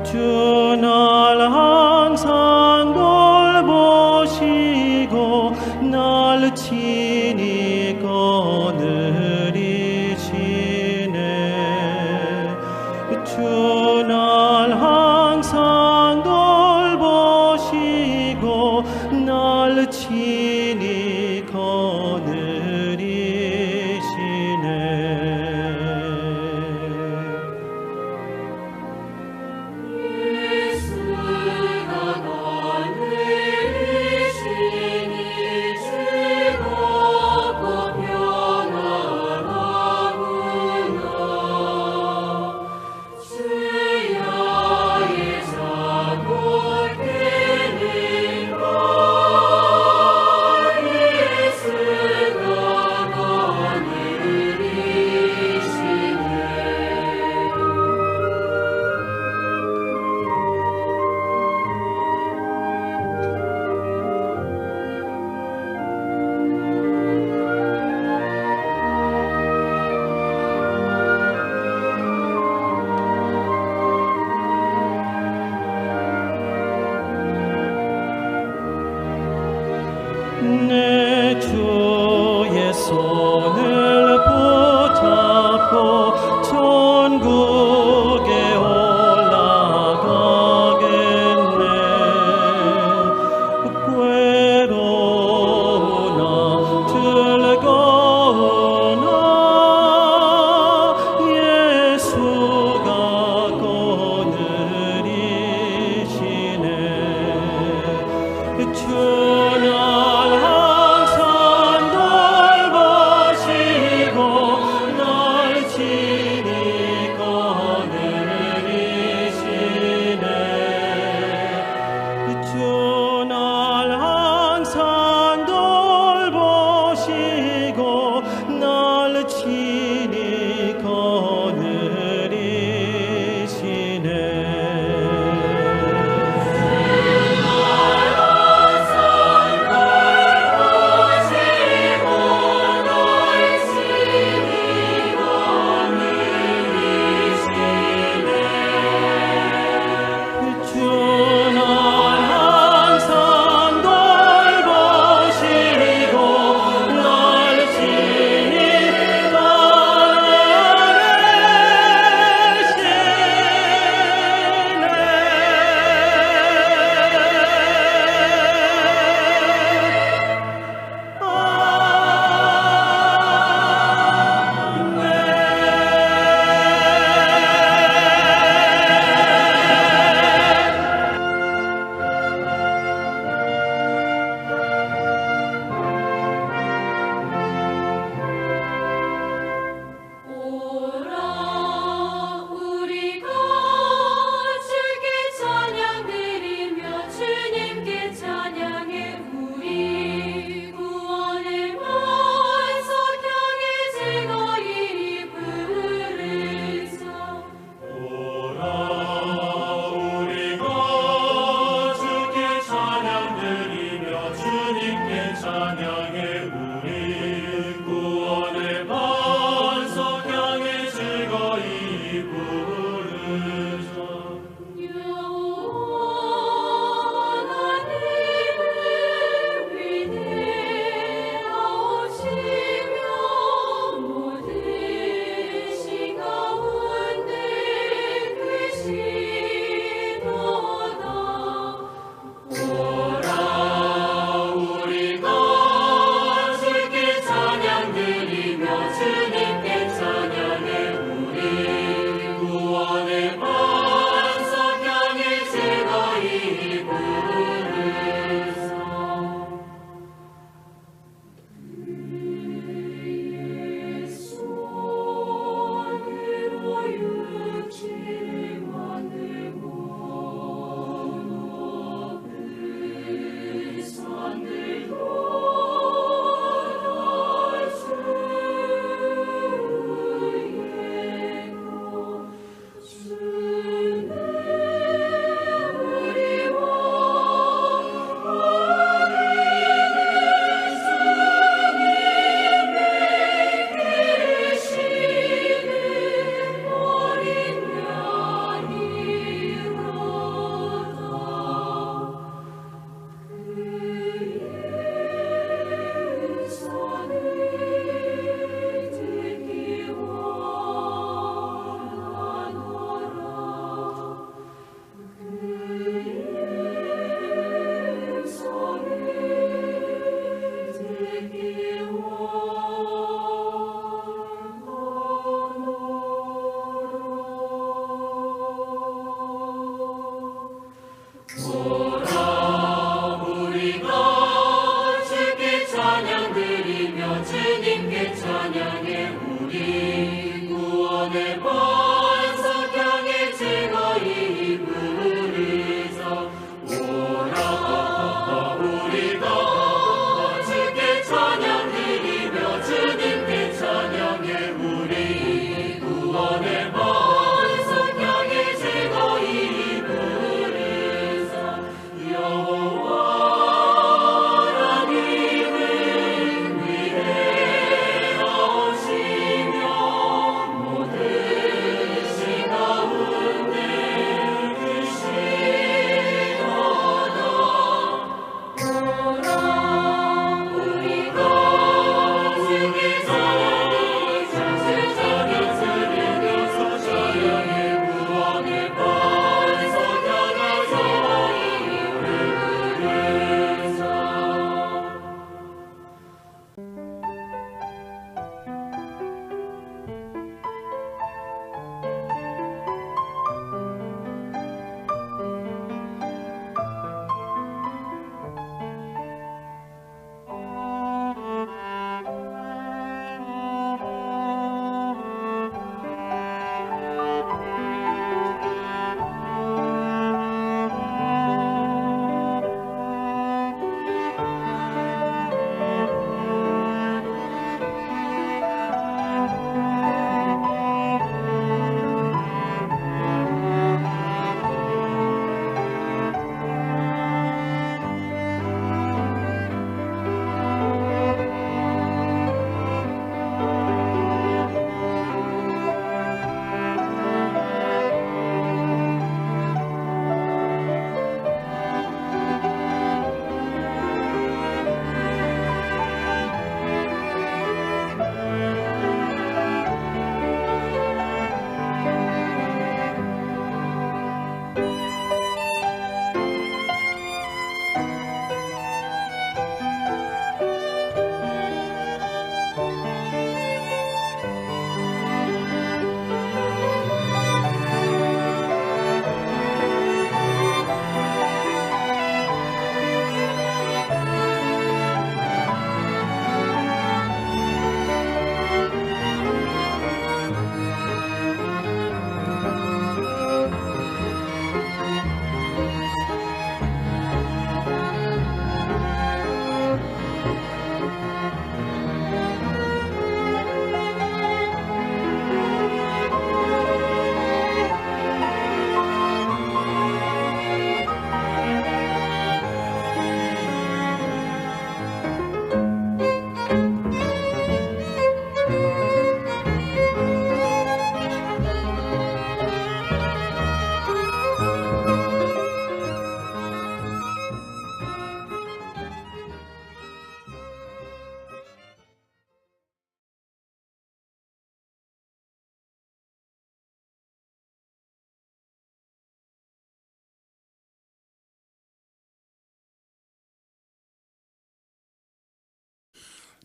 주 날 항상 돌보시고 날 친히 거느리시네. 주 날 항상 돌보시고 날 친히 거느리시네. 내 주의 손을 붙잡고 천국에 올라가겠네. 괴로우나 즐거우나 예수가 거느리시네. 주 날 항상 돌보시고 날 친히 거느리시네.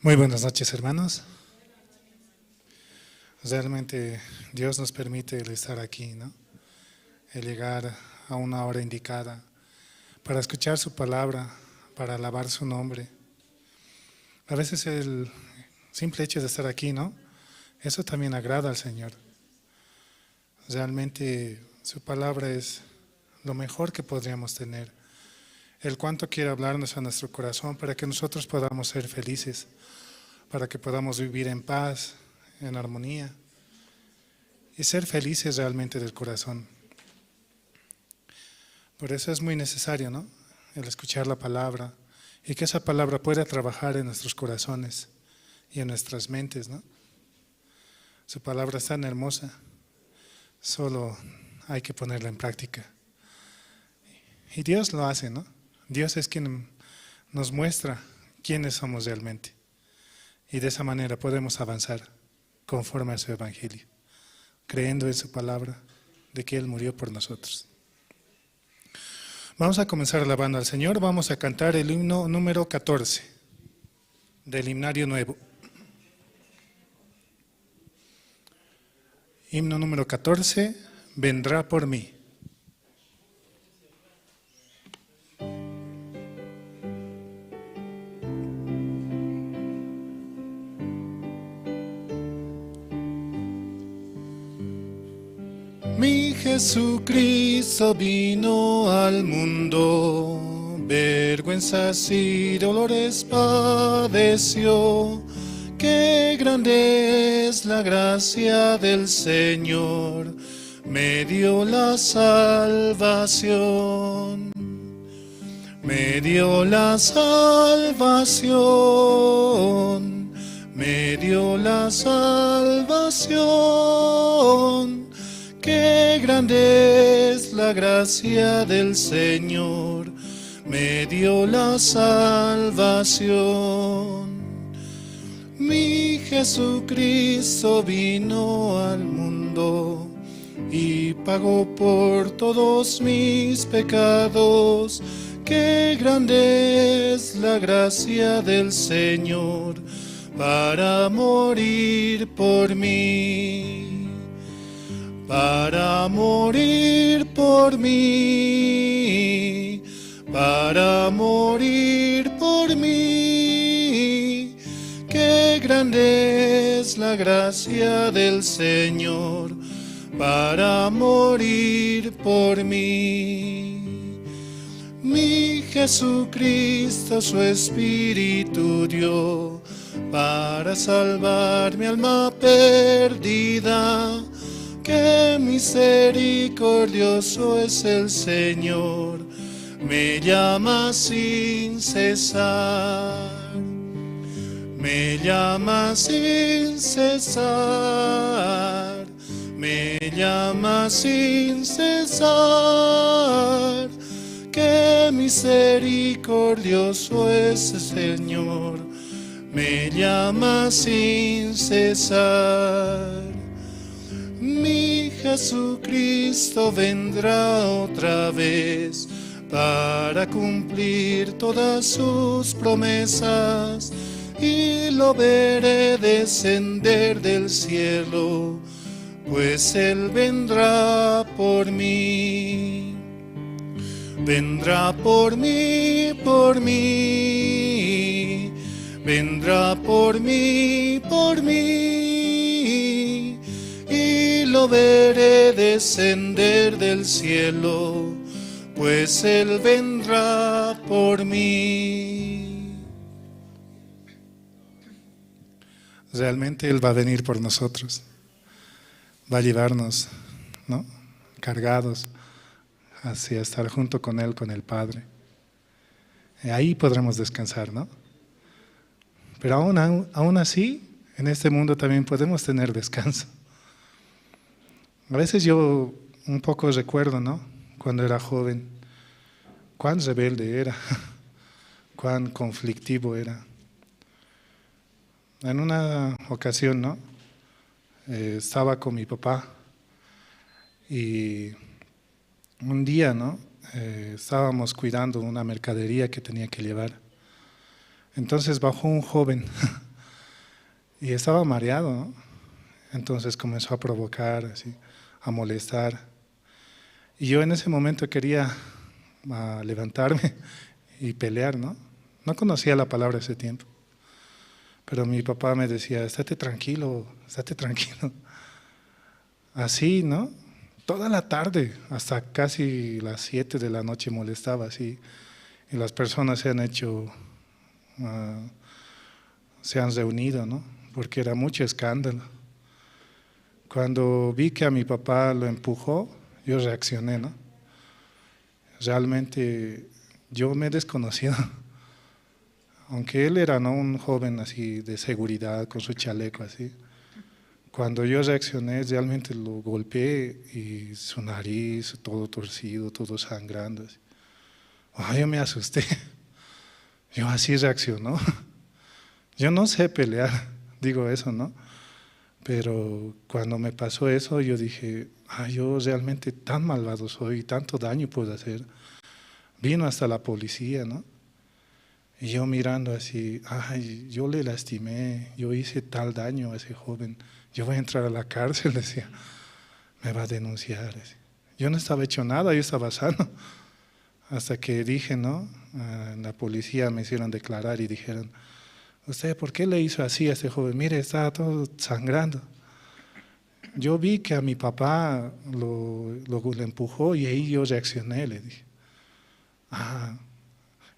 Muy buenas noches, hermanos. Realmente Dios nos permite el estar aquí, ¿no? El llegar a una hora indicada para escuchar su palabra, para alabar su nombre. A veces el simple hecho de estar aquí, ¿no? Eso también agrada al Señor. Realmente su palabra es lo mejor que podríamos tener. El cuánto quiere hablarnos a nuestro corazón para que nosotros podamos ser felices, para que podamos vivir en paz, en armonía y ser felices realmente del corazón. Por eso es muy necesario, ¿no? El escuchar la palabra y que esa palabra pueda trabajar en nuestros corazones y en nuestras mentes, ¿no? Su palabra es tan hermosa, solo hay que ponerla en práctica. Y Dios lo hace, ¿no? Dios es quien nos muestra quiénes somos realmente. Y de esa manera podemos avanzar conforme a su evangelio, creyendo en su palabra de que Él murió por nosotros. Vamos a comenzar alabando al Señor. Vamos a cantar el himno número 14 del himnario nuevo. Himno número 14, vendrá por mí. Mi Jesucristo vino al mundo, vergüenzas y dolores padeció. Qué grande es la gracia del Señor, me dio la salvación. Me dio la salvación, me dio la salvación. Qué grande es la gracia del Señor, me dio la salvación. Mi Jesucristo vino al mundo y pagó por todos mis pecados. Qué grande es la gracia del Señor para morir por mí, para morir por mí, para morir por mí. Qué grande es la gracia del Señor para morir por mí. Mi Jesucristo su Espíritu dio para salvar mi alma perdida. Qué misericordioso es el Señor, me llama sin cesar. Me llama sin cesar, me llama sin cesar. Qué misericordioso es el Señor, me llama sin cesar. Mi Jesucristo vendrá otra vez para cumplir todas sus promesas. Y lo veré descender del cielo, pues Él vendrá por mí. Vendrá por mí, por mí. Vendrá por mí, por mí. Y lo veré descender del cielo, pues Él vendrá por mí. Realmente Él va a venir por nosotros, va a llevarnos, ¿no?, cargados hacia estar junto con Él, con el Padre. Ahí podremos descansar, ¿no? Pero aún así, en este mundo también podemos tener descanso. A veces yo un poco recuerdo, ¿no?, cuando era joven, cuán rebelde era, cuán conflictivo era. En una ocasión, ¿no?, estaba con mi papá y un día, ¿no?, estábamos cuidando una mercadería que tenía que llevar. Entonces bajó un joven y estaba mareado, ¿no? Entonces comenzó a provocar, así, a molestar. Y yo en ese momento quería levantarme y pelear, ¿no? No conocía la palabra ese tiempo. Pero mi papá me decía, estate tranquilo, estate tranquilo. Así, ¿no? Toda la tarde, hasta casi las 7 de la noche molestaba así. Y las personas se han hecho, se han reunido, ¿no? Porque era mucho escándalo. Cuando vi que a mi papá lo empujó, yo reaccioné, ¿no? Realmente yo me he desconocido. Aunque él era, ¿no?, un joven así de seguridad, con su chaleco así. Cuando yo reaccioné, realmente lo golpeé y su nariz, todo torcido, todo sangrando. Yo me asusté. Yo así reaccionó. Yo no sé pelear, digo eso, ¿no? Pero cuando me pasó eso, yo dije, yo realmente tan malvado soy, tanto daño puedo hacer. Vino hasta la policía, ¿no? Y yo mirando así, yo le lastimé, yo hice tal daño a ese joven, yo voy a entrar a la cárcel, decía, me va a denunciar. Decía. Yo no estaba hecho nada, yo estaba sano. Hasta que dije, ¿no? La policía me hicieron declarar y dijeron, ¿usted por qué le hizo así a ese joven? Mire, estaba todo sangrando. Yo vi que a mi papá lo empujó y ahí yo reaccioné, le dije.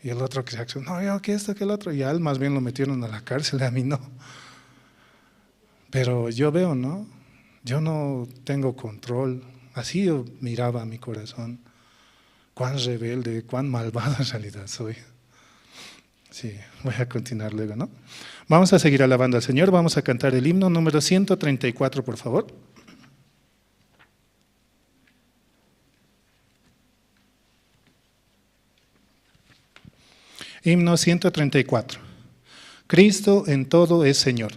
Y el otro que reaccionó, no, yo que esto, que el otro, y a él más bien lo metieron a la cárcel, a mí no. Pero yo veo, ¿no? Yo no tengo control. Así yo miraba a mi corazón. Cuán rebelde, cuán malvado en realidad soy. Sí, voy a continuar luego, ¿no? Vamos a seguir alabando al Señor, vamos a cantar el himno número 134, por favor. Himno 134. Cristo en todo es Señor.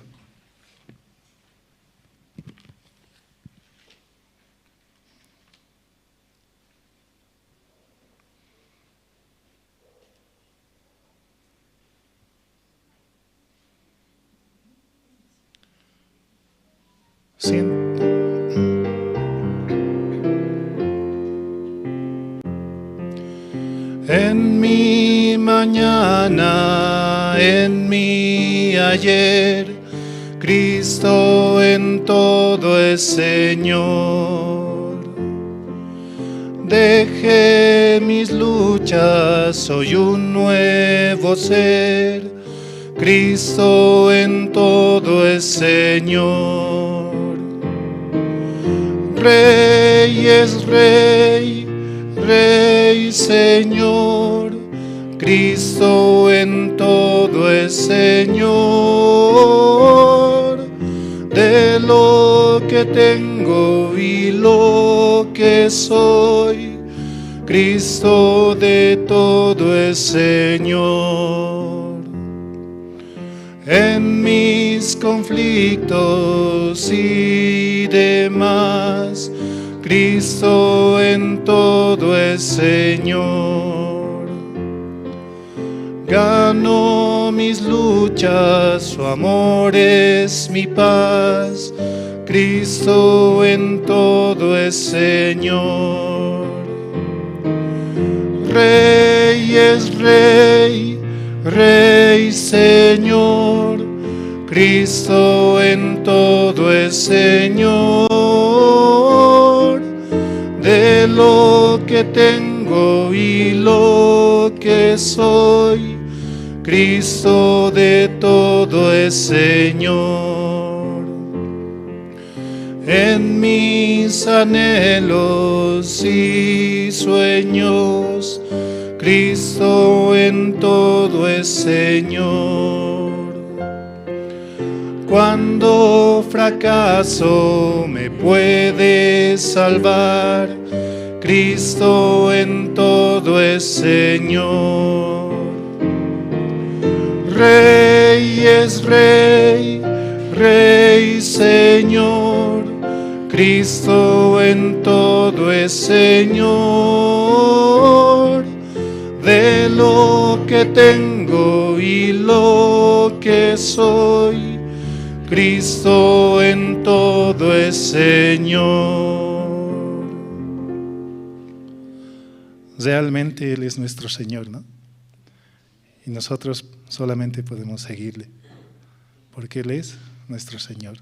En mi mañana, en mi ayer, Cristo en todo es Señor. Dejé mis luchas, soy un nuevo ser, Cristo en todo es Señor. Rey es Rey, Rey, Señor, Cristo en todo es Señor. De lo que tengo y lo que soy, Cristo de todo es Señor. En mis conflictos y demás, Cristo en todo es Señor. Gano mis luchas, su amor es mi paz, Cristo en todo es Señor. Rey es Rey, Rey Señor, Cristo en todo es Señor. De lo que tengo y lo que soy, Cristo de todo es Señor. En mis anhelos y sueños, Cristo en todo es Señor. Cuando fracaso me puede salvar, Cristo en todo es Señor. Rey es Rey, Rey Señor, Cristo en todo es Señor. De lo que tengo y lo que soy, Cristo en todo es Señor. Realmente Él es nuestro Señor, ¿no? Y nosotros solamente podemos seguirle, porque Él es nuestro Señor.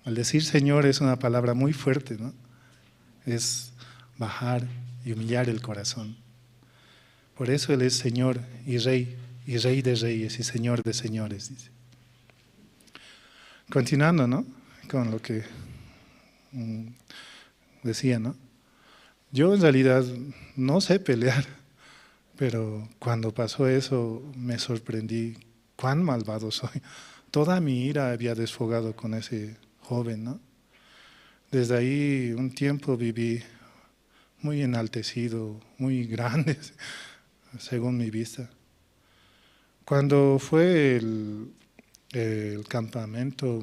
Al decir Señor es una palabra muy fuerte, ¿no? Es bajar y humillar el corazón. Por eso Él es Señor y Rey de reyes y Señor de señores, dice. Continuando, ¿no? Con lo que decía, ¿no? Yo en realidad no sé pelear, pero cuando pasó eso me sorprendí cuán malvado soy. Toda mi ira había desfogado con ese joven, ¿no? Desde ahí un tiempo viví muy enaltecido, muy grande, según mi vista. Cuando fue el campamento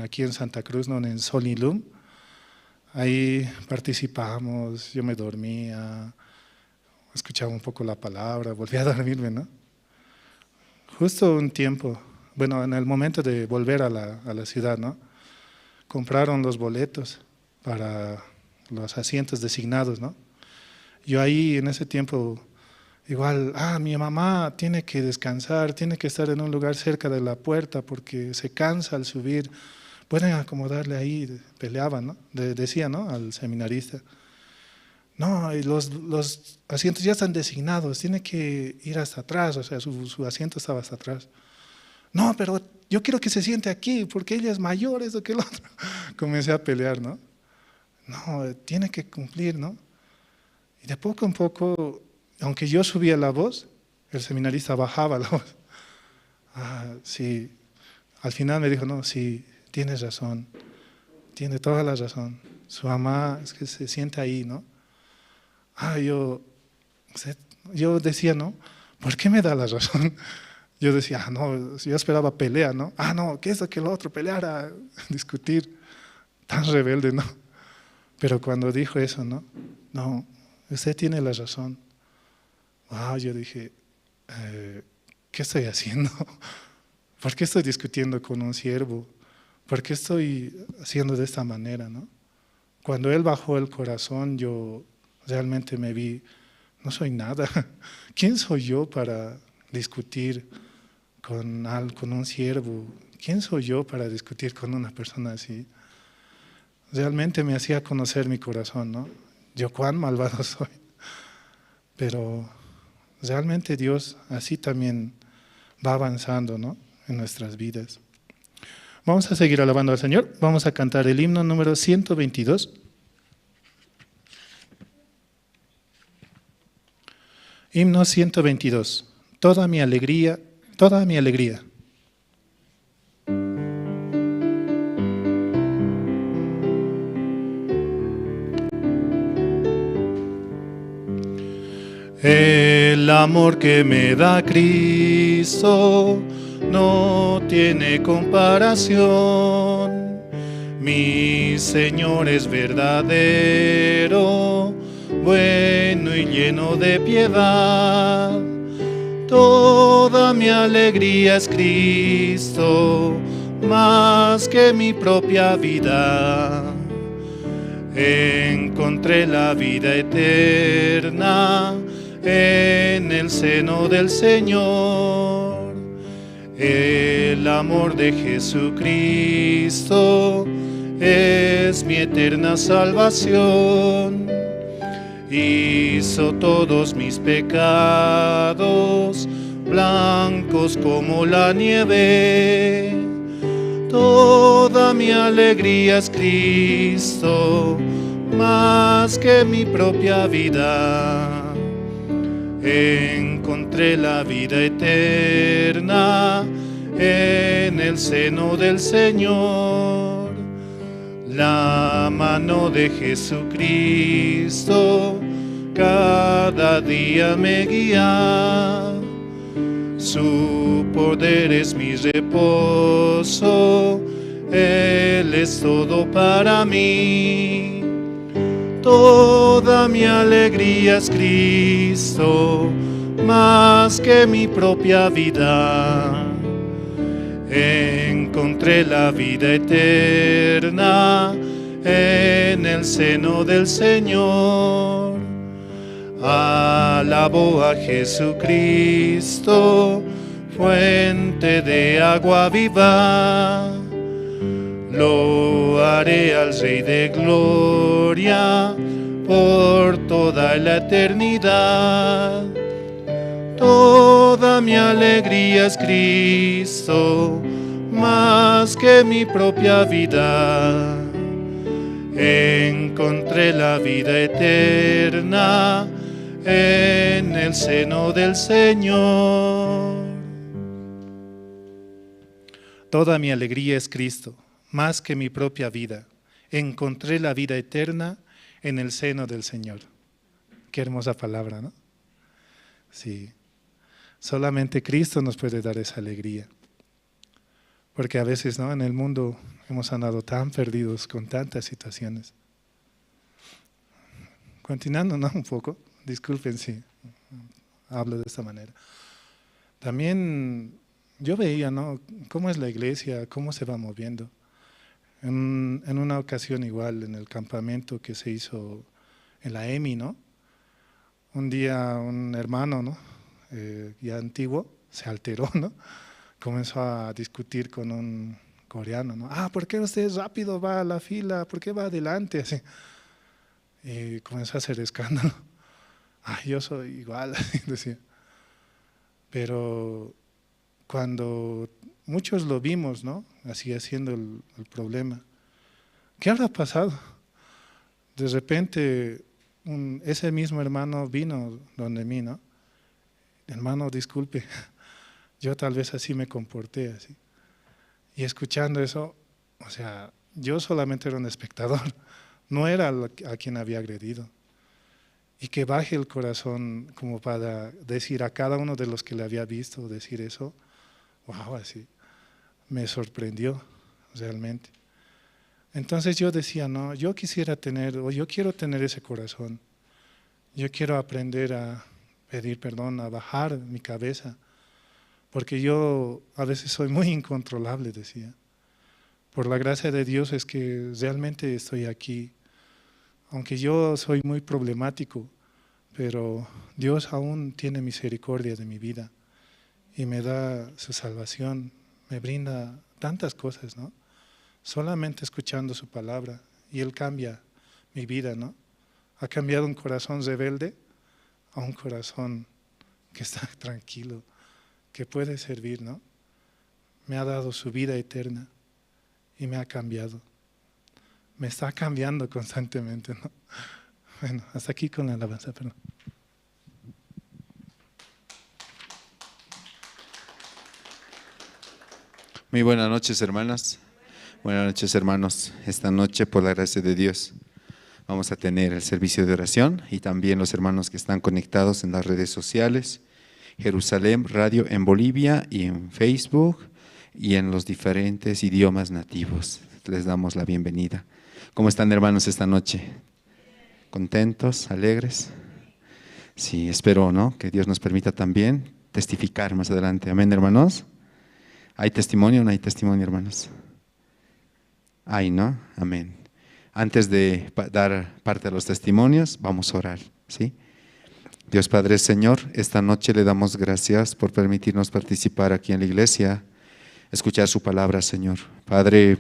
aquí en Santa Cruz, ¿no? En Solilum, ahí participamos, yo me dormía, escuchaba un poco la palabra, volví a dormirme, ¿no? Justo un tiempo, bueno, en el momento de volver a la ciudad, ¿no? Compraron los boletos para los asientos designados, ¿no? Yo ahí en ese tiempo, igual, mi mamá tiene que descansar, tiene que estar en un lugar cerca de la puerta porque se cansa al subir. Pueden acomodarle ahí, peleaban, ¿no? Decía, ¿no? Al seminarista. No, y los asientos ya están designados, tiene que ir hasta atrás, o sea, su asiento estaba hasta atrás. No, pero yo quiero que se siente aquí porque ella es mayor, eso que el otro. Comencé a pelear, ¿no? No, tiene que cumplir, ¿no? Y de poco en poco, aunque yo subía la voz, el seminarista bajaba la voz. Sí, al final me dijo, no, sí, tienes razón, tiene toda la razón. Su mamá es que se siente ahí, ¿no? Yo decía, ¿no? ¿Por qué me da la razón? Yo decía, no, yo esperaba pelea, ¿no? No, que esto, que lo otro, pelear, discutir. Tan rebelde, ¿no? Pero cuando dijo eso, ¿no? No, usted tiene la razón. Yo dije, ¿qué estoy haciendo? ¿Por qué estoy discutiendo con un siervo? ¿Por qué estoy haciendo de esta manera, no? Cuando él bajó el corazón, yo realmente me vi, no soy nada. ¿Quién soy yo para discutir con un siervo? ¿Quién soy yo para discutir con una persona así? Realmente me hacía conocer mi corazón, ¿no? Yo cuán malvado soy. Pero realmente Dios así también va avanzando, ¿no? En nuestras vidas. Vamos a seguir alabando al Señor. Vamos a cantar el himno número 122. Himno 122. Toda mi alegría, toda mi alegría. El amor que me da Cristo no tiene comparación. Mi Señor es verdadero, bueno y lleno de piedad. Toda mi alegría es Cristo, más que mi propia vida. Encontré la vida eterna en el seno del Señor. El amor de Jesucristo es mi eterna salvación. Hizo todos mis pecados blancos como la nieve. Toda mi alegría es Cristo, más que mi propia vida. Encontré la vida eterna en el seno del Señor. La mano de Jesucristo cada día me guía. Su poder es mi reposo, Él es todo para mí. Toda mi alegría es Cristo, más que mi propia vida. encontré la vida eterna en el seno del Señor. Alabo a Jesucristo, fuente de agua viva. Lo haré al Rey de Gloria por toda la eternidad. Toda mi alegría es Cristo, más que mi propia vida. Encontré la vida eterna en el seno del Señor. Toda mi alegría es Cristo, más que mi propia vida. Encontré la vida eterna en el seno del Señor. Qué hermosa palabra, ¿no? Sí. Solamente Cristo nos puede dar esa alegría. Porque a veces, ¿no?, en el mundo hemos andado tan perdidos con tantas situaciones. Continuando, ¿no?, un poco, disculpen si hablo de esta manera. También yo veía, ¿no?, cómo es la iglesia, cómo se va moviendo. En una ocasión igual, en el campamento que se hizo en la EMI, ¿no?, un día un hermano, ¿no?, ya antiguo, se alteró, ¿no?, comenzó a discutir con un coreano, ¿no? ¿Por qué usted rápido va a la fila? ¿Por qué va adelante? Así. Y comenzó a hacer escándalo. Yo soy igual, así decía. Pero cuando muchos lo vimos, ¿no?, así haciendo el problema, ¿qué habrá pasado? De repente ese mismo hermano vino donde mí, ¿no? Hermano, disculpe, yo tal vez así me comporté, así. Y escuchando eso, o sea, yo solamente era un espectador, no era a quien había agredido. Y que baje el corazón como para decir a cada uno de los que le había visto decir eso, wow, así, me sorprendió realmente. Entonces yo decía, no, yo quisiera tener, o yo quiero tener ese corazón. Yo quiero aprender a pedir perdón, a bajar mi cabeza, porque yo a veces soy muy incontrolable, decía. Por la gracia de Dios es que realmente estoy aquí, aunque yo soy muy problemático, pero Dios aún tiene misericordia de mi vida y me da su salvación, me brinda tantas cosas, ¿no? Solamente escuchando su palabra, y Él cambia mi vida, ¿no? Ha cambiado un corazón rebelde a un corazón que está tranquilo, que puede servir, ¿no? Me ha dado su vida eterna y me ha cambiado. Me está cambiando constantemente, ¿no? Bueno, hasta aquí con la alabanza, perdón. Muy buenas noches, hermanas. Buenas noches, hermanos. Esta noche, por la gracia de Dios, vamos a tener el servicio de oración y también los hermanos que están conectados en las redes sociales, Jerusalén Radio en Bolivia y en Facebook y en los diferentes idiomas nativos. Les damos la bienvenida. ¿Cómo están, hermanos, esta noche? ¿Contentos? ¿Alegres? Sí, espero, ¿no?, que Dios nos permita también testificar más adelante. Amén, hermanos. ¿Hay testimonio o no hay testimonio, hermanos? Hay, ¿no? Amén. Antes de dar parte de los testimonios, vamos a orar, ¿sí? Dios Padre, Señor, esta noche le damos gracias por permitirnos participar aquí en la iglesia, escuchar su palabra, Señor. Padre,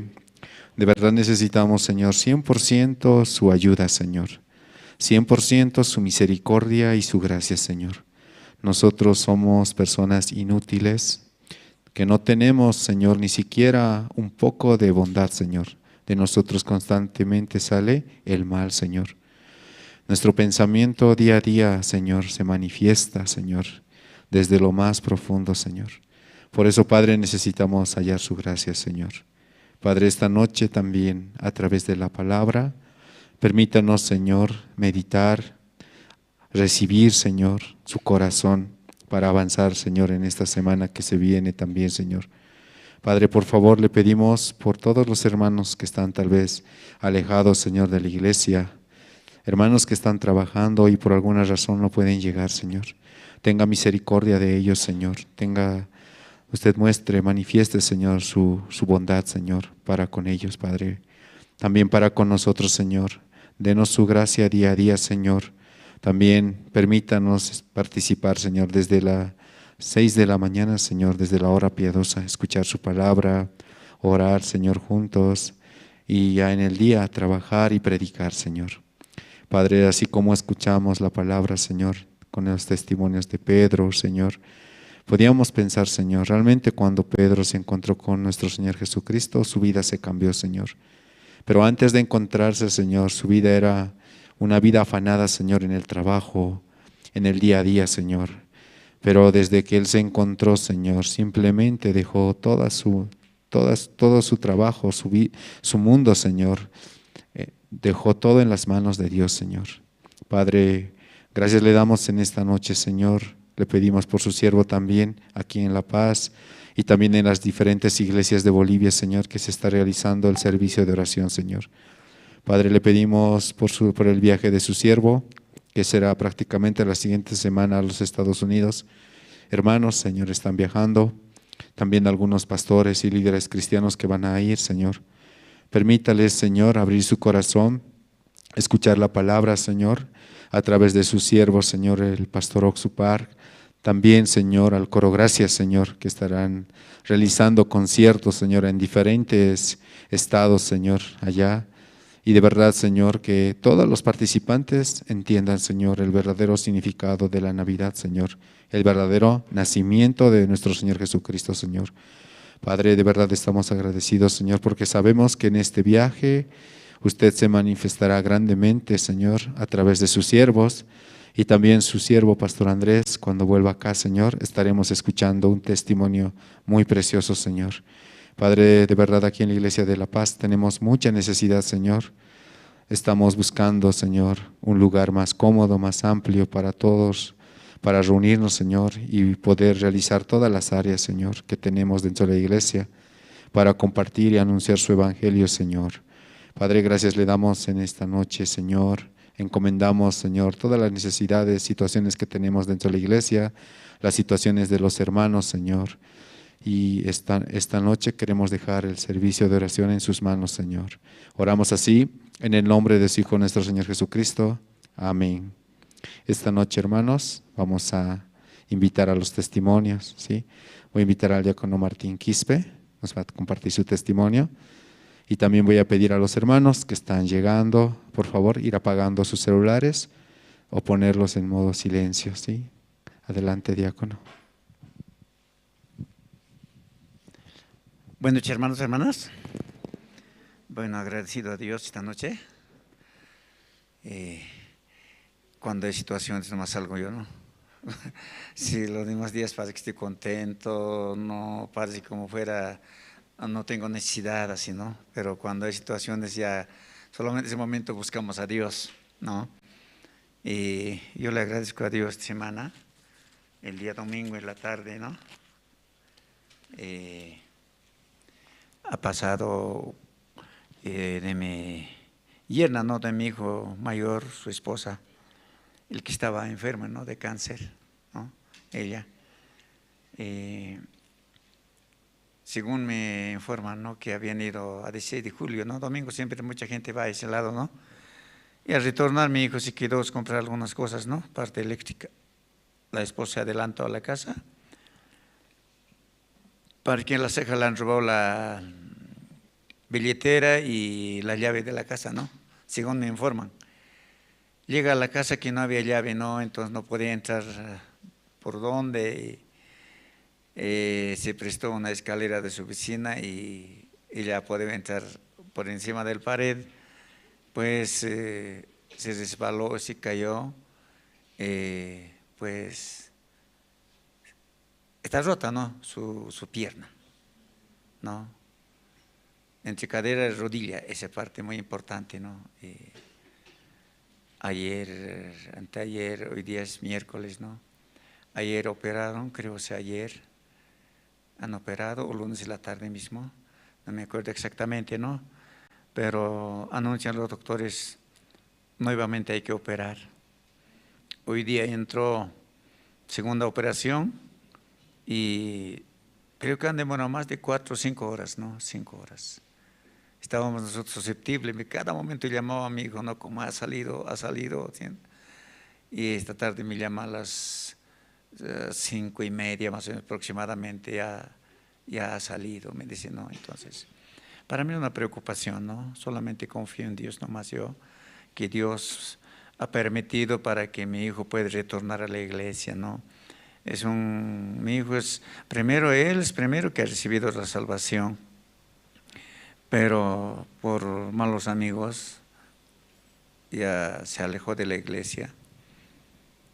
de verdad necesitamos, Señor, 100% su ayuda, Señor. 100% su misericordia y su gracia, Señor. Nosotros somos personas inútiles, que no tenemos, Señor, ni siquiera un poco de bondad, Señor. De nosotros constantemente sale el mal, Señor. Nuestro pensamiento día a día, Señor, se manifiesta, Señor, desde lo más profundo, Señor. Por eso, Padre, necesitamos hallar su gracia, Señor. Padre, esta noche también, a través de la palabra, permítanos, Señor, meditar, recibir, Señor, su corazón para avanzar, Señor, en esta semana que se viene también, Señor. Padre, por favor, le pedimos por todos los hermanos que están tal vez alejados, Señor, de la iglesia, hermanos que están trabajando y por alguna razón no pueden llegar, Señor. Tenga misericordia de ellos, Señor. Tenga usted muestre, manifieste, Señor, su bondad, Señor, para con ellos, Padre. También para con nosotros, Señor. Denos su gracia día a día, Señor. También permítanos participar, Señor, desde las 6 de la mañana, Señor, desde la hora piadosa, escuchar su palabra, orar, Señor, juntos, y ya en el día trabajar y predicar, Señor. Padre, así como escuchamos la palabra, Señor, con los testimonios de Pedro, Señor, podíamos pensar, Señor, realmente cuando Pedro se encontró con nuestro Señor Jesucristo, su vida se cambió, Señor. Pero antes de encontrarse, Señor, su vida era una vida afanada, Señor, en el trabajo, en el día a día, Señor. Pero desde que Él se encontró, Señor, simplemente dejó todo su trabajo, su mundo, Señor. Dejó todo en las manos de Dios, Señor. Padre, gracias le damos en esta noche, Señor. Le pedimos por su siervo también aquí en La Paz y también en las diferentes iglesias de Bolivia, Señor, que se está realizando el servicio de oración, Señor. Padre, le pedimos por el viaje de su siervo, que será prácticamente la siguiente semana a los Estados Unidos. Hermanos, Señor, están viajando. También algunos pastores y líderes cristianos que van a ir, Señor. Permítales, Señor, abrir su corazón, escuchar la palabra, Señor, a través de su siervo, Señor, el pastor Oxupar. También, Señor, al coro Gracias, Señor, que estarán realizando conciertos, Señor, en diferentes estados, Señor, allá. Y de verdad, Señor, que todos los participantes entiendan, Señor, el verdadero significado de la Navidad, Señor, el verdadero nacimiento de nuestro Señor Jesucristo, Señor. Padre, de verdad estamos agradecidos, Señor, porque sabemos que en este viaje usted se manifestará grandemente, Señor, a través de sus siervos y también su siervo, Pastor Andrés, cuando vuelva acá, Señor, estaremos escuchando un testimonio muy precioso, Señor. Padre, de verdad aquí en la Iglesia de La Paz tenemos mucha necesidad, Señor. Estamos buscando, Señor, un lugar más cómodo, más amplio para todos, para reunirnos, Señor, y poder realizar todas las áreas, Señor, que tenemos dentro de la Iglesia, para compartir y anunciar su Evangelio, Señor. Padre, gracias le damos en esta noche, Señor. Encomendamos, Señor, todas las necesidades, situaciones que tenemos dentro de la Iglesia, las situaciones de los hermanos, Señor. Y esta noche queremos dejar el servicio de oración en sus manos, Señor. Oramos así, en el nombre de su Hijo, nuestro Señor Jesucristo. Amén. Esta noche, hermanos, vamos a invitar a los testimonios, ¿sí? Voy a invitar al diácono Martín Quispe, nos va a compartir su testimonio. Y también voy a pedir a los hermanos que están llegando, por favor, ir apagando sus celulares o ponerlos en modo silencio, ¿sí? Adelante, diácono. Buenas noches, hermanos y hermanas. Bueno, agradecido a Dios esta noche. Cuando hay situaciones nomás salgo yo, ¿no? Si los demás días parece que estoy contento, no parece como fuera, no tengo necesidad así, ¿no? Pero cuando hay situaciones ya, solamente en ese momento buscamos a Dios, ¿no? Y yo le agradezco a Dios esta semana, el día domingo en la tarde, ¿no? Ha pasado de mi yerna, ¿no? De mi hijo mayor, su esposa, el que estaba enfermo, ¿no? De cáncer, ¿no? Ella. Según me informan, ¿no? Que habían ido a 16 de julio, ¿no? Domingo siempre mucha gente va a ese lado, ¿no? Y al retornar mi hijo se quedó a comprar algunas cosas, ¿no? Parte eléctrica. La esposa se adelantó a la casa. Para quien la ceja le han robado la billetera y la llave de la casa, ¿no? Según me informan. Llega a la casa que no había llave, ¿no? Entonces no podía entrar por dónde. Se prestó una escalera de su vecina y ella puede entrar por encima del pared. Pues se resbaló, se cayó. Pues está rota, ¿no? Su pierna, ¿no? Entre cadera y rodilla, esa parte muy importante, ¿no? Ayer, anteayer, hoy día es miércoles, ¿no? Ayer operaron, creo que ayer han operado, o lunes en la tarde mismo, no me acuerdo exactamente, ¿no? Pero anuncian los doctores, nuevamente hay que operar. Hoy día entró segunda operación y creo que han demorado más de 4 o 5 horas, ¿no? 5 horas. Estábamos nosotros susceptibles, cada momento llamaba a mi hijo, ¿no? Como ha salido, ¿sí? Y esta tarde me llama a las 5:30 más o menos aproximadamente, ya ha salido, me dice, no, entonces, para mí es una preocupación, ¿no? Solamente confío en Dios nomás yo, que Dios ha permitido para que mi hijo pueda retornar a la iglesia, ¿no? Mi hijo es primero, él es primero que ha recibido la salvación, pero por malos amigos ya se alejó de la iglesia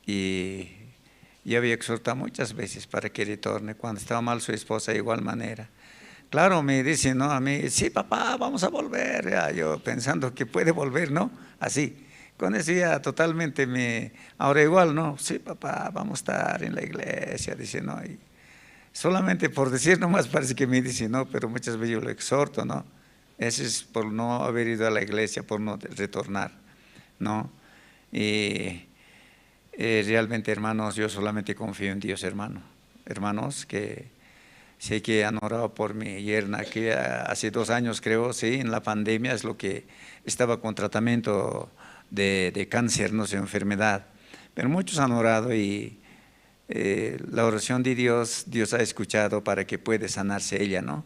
y ya había exhortado muchas veces para que retorne. Cuando estaba mal su esposa de igual manera. Claro, me dice, ¿no? A mí, sí, papá, vamos a volver. Ya, yo pensando que puede volver, ¿no? Así. Con eso ya totalmente ahora igual, ¿no? Sí, papá, vamos a estar en la iglesia, dice, ¿no? Y solamente por decir nomás parece que me dice, ¿no? Pero muchas veces yo lo exhorto, ¿no? Eso es por no haber ido a la iglesia, por no retornar, ¿no? Y realmente, hermanos, yo solamente confío en Dios, hermanos, que sé que han orado por mi yerna, que hace 2 años creo, sí, en la pandemia es lo que estaba con tratamiento de cáncer, no sé, enfermedad, pero muchos han orado y la oración de Dios ha escuchado para que pueda sanarse ella, ¿no?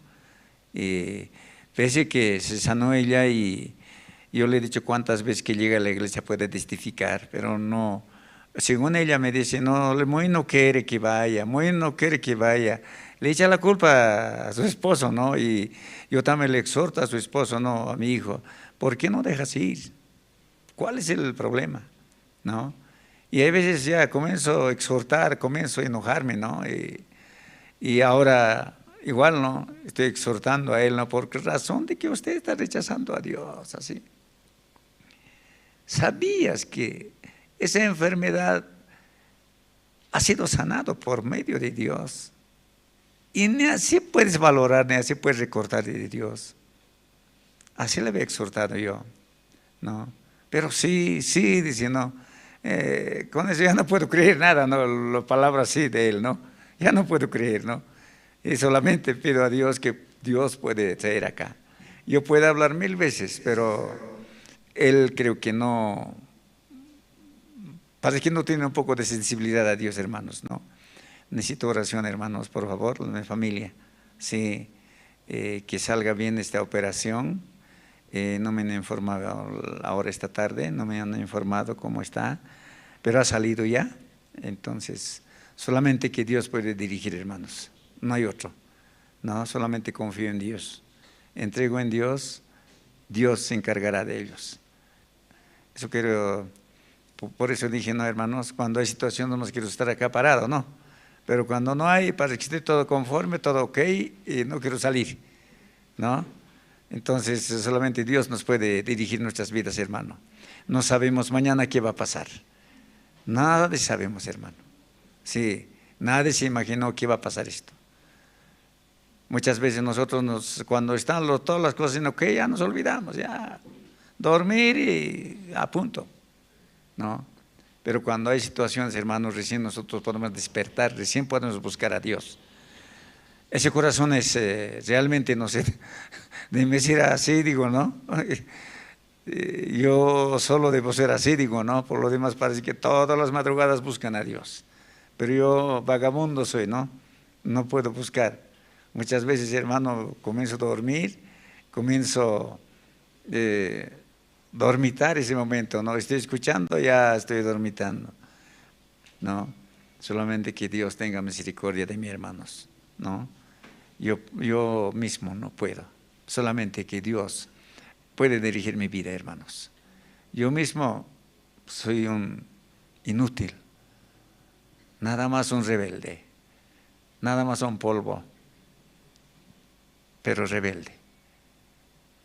Y pese que se sanó ella y yo le he dicho cuántas veces que llega a la iglesia puede testificar, pero no, según ella me dice, no, muy no quiere que vaya, muy no quiere que vaya. Le echa la culpa a su esposo, ¿no? Y yo también le exhorto a su esposo, no, a mi hijo, ¿por qué no dejas ir? ¿Cuál es el problema? ¿No? Y a veces ya comienzo a exhortar, comienzo a enojarme, ¿no? Y ahora igual, ¿no? Estoy exhortando a él, ¿no? ¿Por qué razón de que usted está rechazando a Dios? Así. ¿Sabías que esa enfermedad ha sido sanado por medio de Dios? Y ni así puedes valorar, ni así puedes recordar de Dios. Así le había exhortado yo, ¿no? Pero sí, dice, no, con eso ya no puedo creer nada, ¿no? La palabra sí de él, ¿no? Ya no puedo creer, ¿no? Y solamente pido a Dios que Dios puede traer acá. Yo puedo hablar 1000 veces, pero él creo que no, parece que no tiene un poco de sensibilidad a Dios, hermanos, ¿no? Necesito oración, hermanos, por favor, mi familia, sí, que salga bien esta operación. No me han informado ahora esta tarde, no me han informado cómo está, pero ha salido ya. Entonces, solamente que Dios puede dirigir, hermanos, no hay otro. No, solamente confío en Dios, entrego en Dios, Dios se encargará de ellos. Eso quiero, por eso dije, no, hermanos, cuando hay situación no quiero estar acá parado, no. Pero cuando no hay, parece que esté todo conforme, todo ok, y no quiero salir, ¿no? Entonces solamente Dios nos puede dirigir nuestras vidas, hermano. No sabemos mañana qué va a pasar. Nada sabemos, hermano. Sí, nadie se imaginó que iba a pasar esto. Muchas veces nosotros cuando están todas las cosas en ok, ya nos olvidamos, ya dormir y a punto, ¿no? Pero cuando hay situaciones, hermanos, recién nosotros podemos despertar, recién podemos buscar a Dios. Ese corazón es realmente, no sé, de me decir así, digo, ¿no? Yo solo debo ser así, digo, ¿no? Por lo demás parece que todas las madrugadas buscan a Dios. Pero yo vagabundo soy, ¿no? No puedo buscar. Muchas veces, hermano, comienzo a dormir, comienzo a dormitar ese momento, ¿no? Estoy escuchando, ya estoy dormitando, ¿no? Solamente que Dios tenga misericordia de mis hermanos, ¿no? Yo mismo no puedo, solamente que Dios puede dirigir mi vida, hermanos. Yo mismo soy un inútil, nada más un rebelde, nada más un polvo, pero rebelde,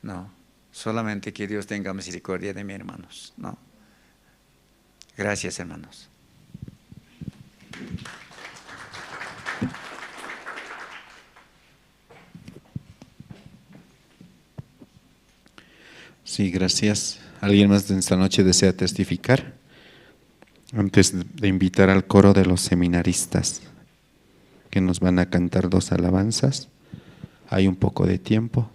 ¿no? Solamente que Dios tenga misericordia de mis hermanos, ¿no? Gracias, hermanos. Sí, gracias. ¿Alguien más de esta noche desea testificar? Antes de invitar al coro de los seminaristas. que nos van a cantar 2 alabanzas. Hay un poco de tiempo.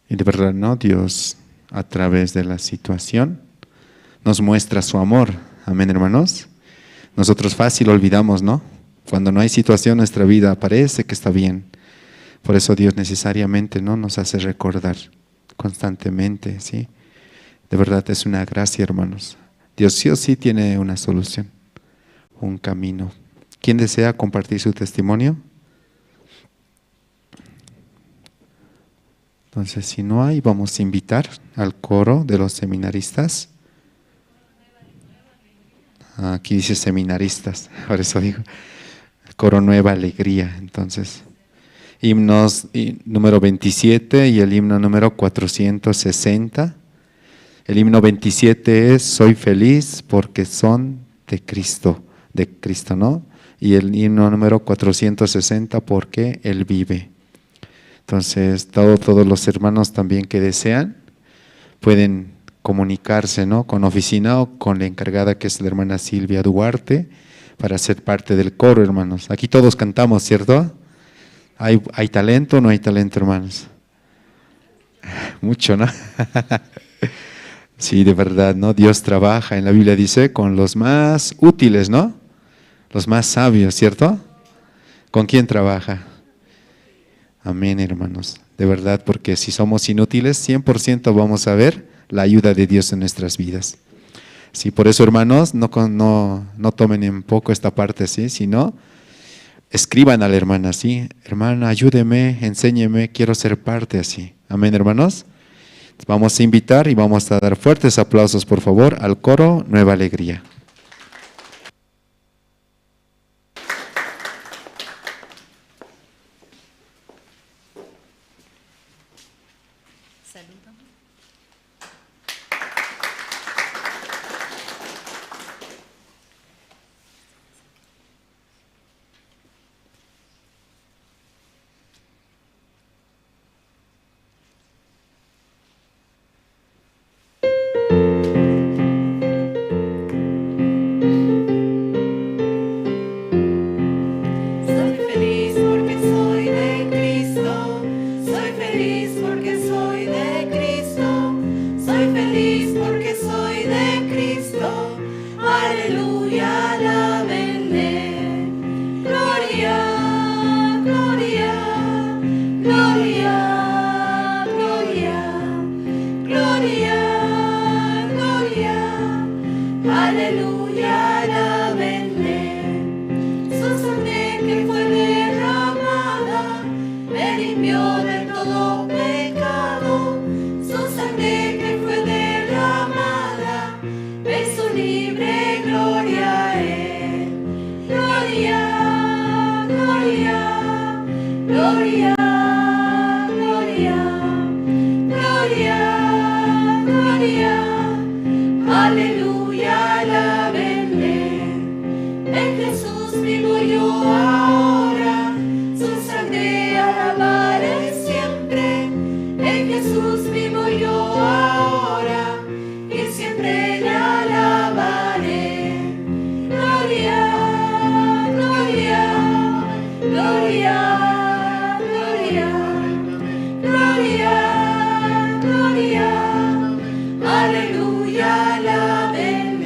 Y de verdad, ¿no? Dios, a través de la situación, nos muestra su amor. Amén, hermanos. Nosotros fácil olvidamos, ¿no? Cuando no hay situación en nuestra vida, parece que está bien. Por eso Dios necesariamente, ¿no?, nos hace recordar constantemente, ¿sí? De verdad es una gracia, hermanos. Dios sí o sí tiene una solución, un camino. ¿Quién desea compartir su testimonio? Entonces, si no hay, vamos a invitar al coro de los seminaristas. Aquí dice seminaristas, por eso digo, el coro Nueva Alegría. Entonces, himnos número 27 y el himno número 460. El himno 27 es Soy feliz porque son de Cristo, ¿no? Y el himno número 460 porque Él vive. Entonces, todos los hermanos también que desean pueden comunicarse, ¿no?, con oficina o con la encargada, que es la hermana Silvia Duarte, para ser parte del coro, hermanos. Aquí todos cantamos, ¿cierto? ¿Hay talento o no hay talento, hermanos? Mucho, ¿no? Sí, de verdad, ¿no? Dios trabaja, en la Biblia dice, con los más útiles, ¿no? Los más sabios, ¿cierto? ¿Con quién trabaja? Amén, hermanos. De verdad, porque si somos inútiles, 100% vamos a ver la ayuda de Dios en nuestras vidas. Sí, por eso, hermanos, no tomen en poco esta parte, ¿sí? Sino, escriban a la hermana, ¿sí? Hermana, ayúdeme, enséñeme, quiero ser parte así. Amén, hermanos. Vamos a invitar y vamos a dar fuertes aplausos, por favor, al coro Nueva Alegría. Soy feliz porque soy de Cristo, soy feliz porque soy de Cristo, soy feliz porque soy de Cristo, aleluya, alábenle, gloria, gloria, gloria, gloria, gloria, gloria, aleluya, alábenle. Su sangre que fue derramada me limpió de todo pecado. Su sangre que fue derramada me hizo libre, gloria a Él. Gloria, gloria, gloria, gloria, gloria, gloria, aleluya, alábenle. En Jesús vivo yo ahora, su sangre alabaré siempre. En Jesús vivo yo ahora, y siempre le alabaré. Gloria, gloria, gloria, gloria, gloria, gloria, aleluya, alábenle.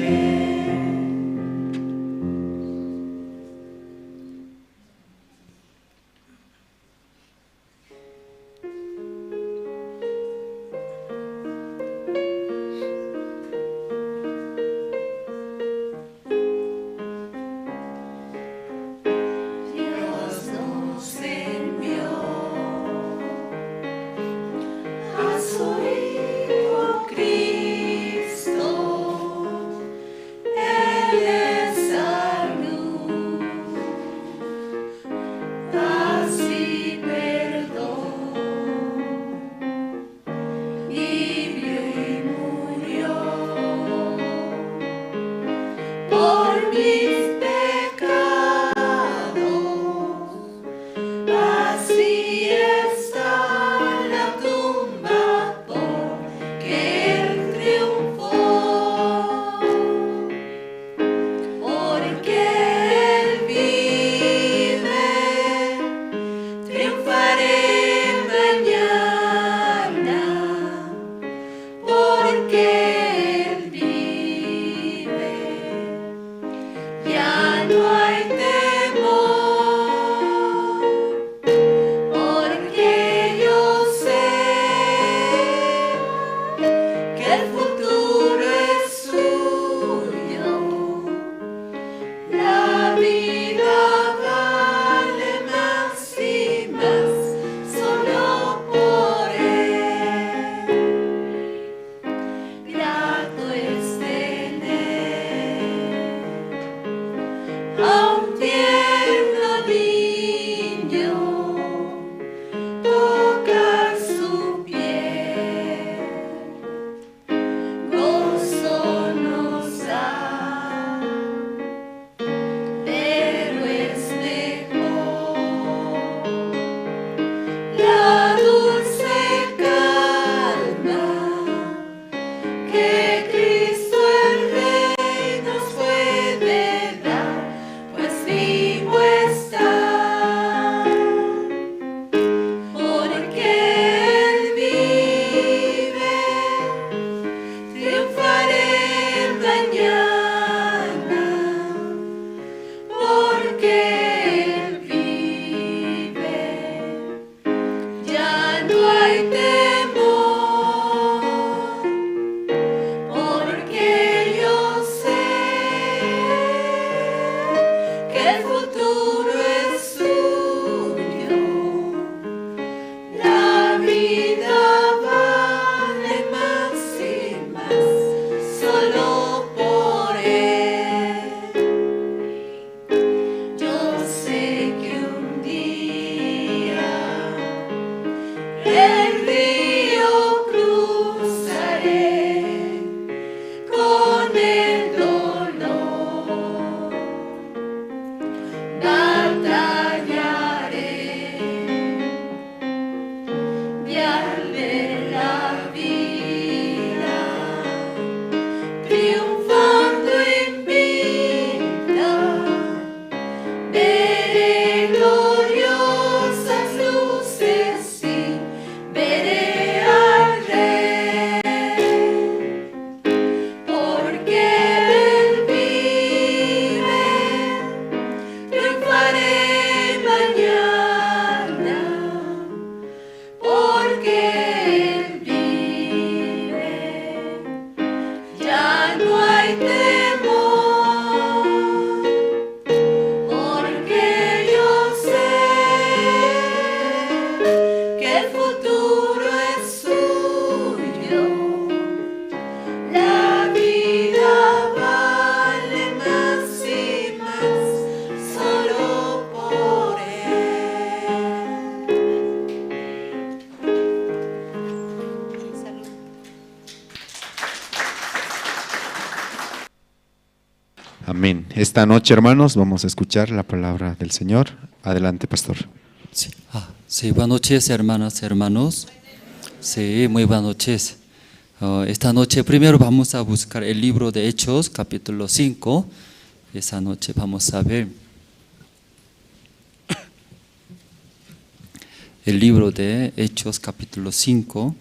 Dios nos envió Amén. Esta noche, hermanos, vamos a escuchar la palabra del Señor. Adelante, pastor. Sí, sí, buenas noches, hermanas, hermanos. Sí, muy buenas noches. Esta noche primero vamos a buscar el libro de Hechos, capítulo 5. Esa noche vamos a ver el libro de Hechos, capítulo 5.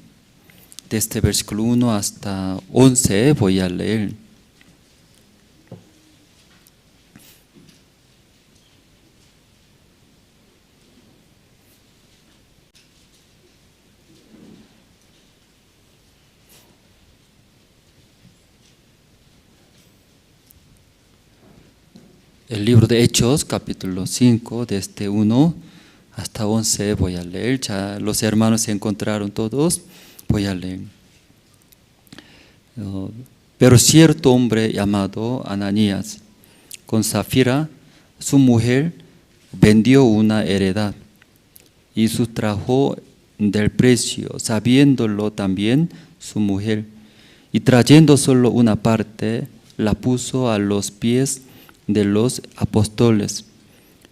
Desde versículo 1 hasta 11 voy a leer. El libro de Hechos, capítulo 5, desde 1 hasta 11 voy a leer. Ya los hermanos se encontraron todos, voy a leer. Pero cierto hombre llamado Ananías, con Zafira, su mujer, vendió una heredad y sustrajo del precio, sabiéndolo también su mujer, y trayendo solo una parte, la puso a los pies de los apóstoles.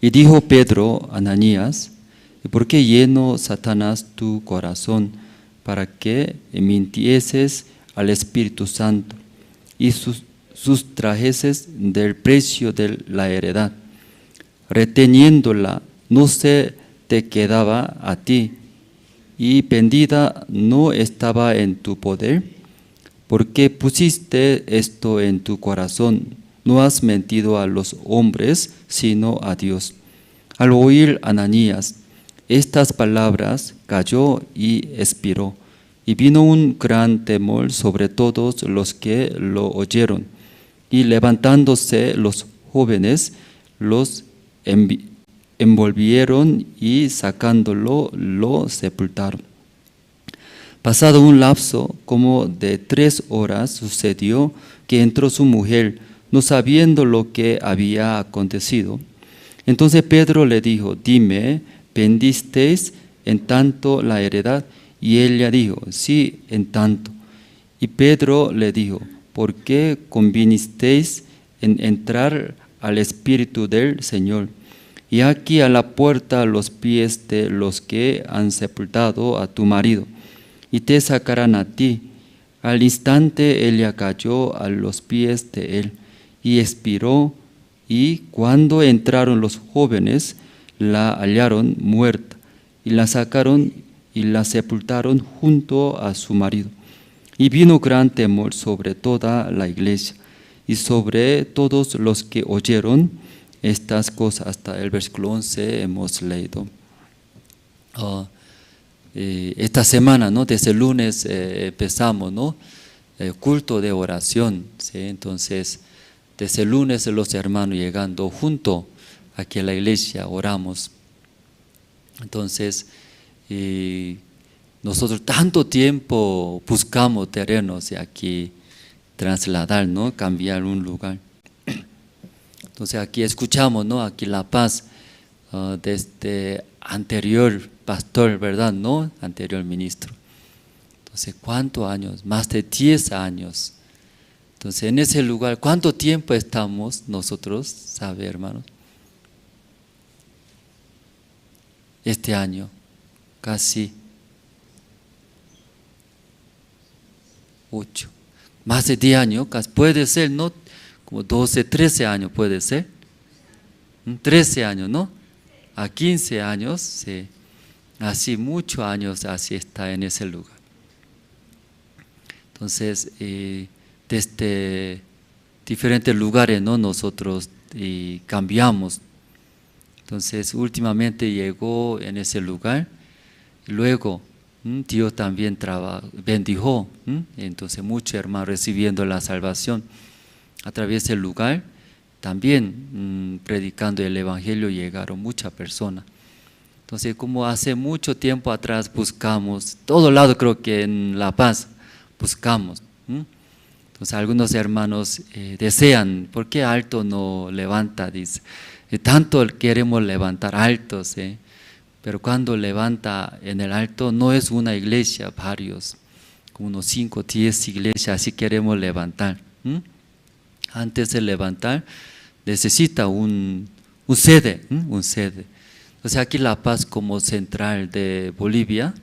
Y dijo Pedro a Ananías: ¿por qué llenó Satanás tu corazón para que mintieses al Espíritu Santo y sustrajeses del precio de la heredad? Reteniéndola no se te quedaba a ti, y vendida no estaba en tu poder. ¿Por qué pusiste esto en tu corazón? No has mentido a los hombres, sino a Dios. Al oír Ananías estas palabras, cayó y expiró. Y vino un gran temor sobre todos los que lo oyeron. Y levantándose los jóvenes, los envolvieron y sacándolo, lo sepultaron. Pasado un lapso como de 3 horas, sucedió que entró su mujer, no sabiendo lo que había acontecido. Entonces Pedro le dijo: dime, ¿vendisteis en tanto la heredad? Y ella dijo: sí, en tanto. Y Pedro le dijo: ¿por qué convinisteis en entrar al Espíritu del Señor? Y aquí a la puerta los pies de los que han sepultado a tu marido, y te sacarán a ti. Al instante ella cayó a los pies de él y expiró, y cuando entraron los jóvenes, la hallaron muerta, y la sacaron y la sepultaron junto a su marido. Y vino gran temor sobre toda la iglesia y sobre todos los que oyeron estas cosas. Hasta el versículo 11 hemos leído. Esta semana, ¿no? Desde el lunes empezamos, ¿no? Culto de oración, ¿sí? Entonces, desde el lunes los hermanos llegando junto aquí a la iglesia, oramos. Entonces, nosotros tanto tiempo buscamos terrenos de aquí, trasladar, ¿no? Cambiar un lugar. Entonces aquí escuchamos, ¿no? Aquí La Paz, desde anterior pastor, ¿verdad? ¿No? Anterior ministro. Entonces, ¿cuántos años? Más de 10 años. Entonces, en ese lugar, ¿cuánto tiempo estamos nosotros? ¿Sabe, hermanos? Este año, casi 8. Más de 10 años, casi, puede ser, ¿no? Como 12, 13 años puede ser. 13 años, ¿no? A 15 años, sí. Así, muchos años, así está en ese lugar. Entonces, desde diferentes lugares, ¿no? Nosotros cambiamos. Entonces, últimamente llegó en ese lugar. Luego, Dios también bendijo. Entonces, muchos hermanos recibiendo la salvación a través del lugar. También predicando el evangelio llegaron muchas personas. Entonces, como hace mucho tiempo atrás buscamos, todo lado creo que en La Paz buscamos. Entonces algunos hermanos desean, ¿por qué alto no levanta? Dice, tanto queremos levantar altos, pero cuando levanta en el alto no es una iglesia, varios, como unos 5 o 10 iglesias, así queremos levantar. Antes de levantar, necesita un sede, un sede. Entonces aquí La Paz como central de Bolivia,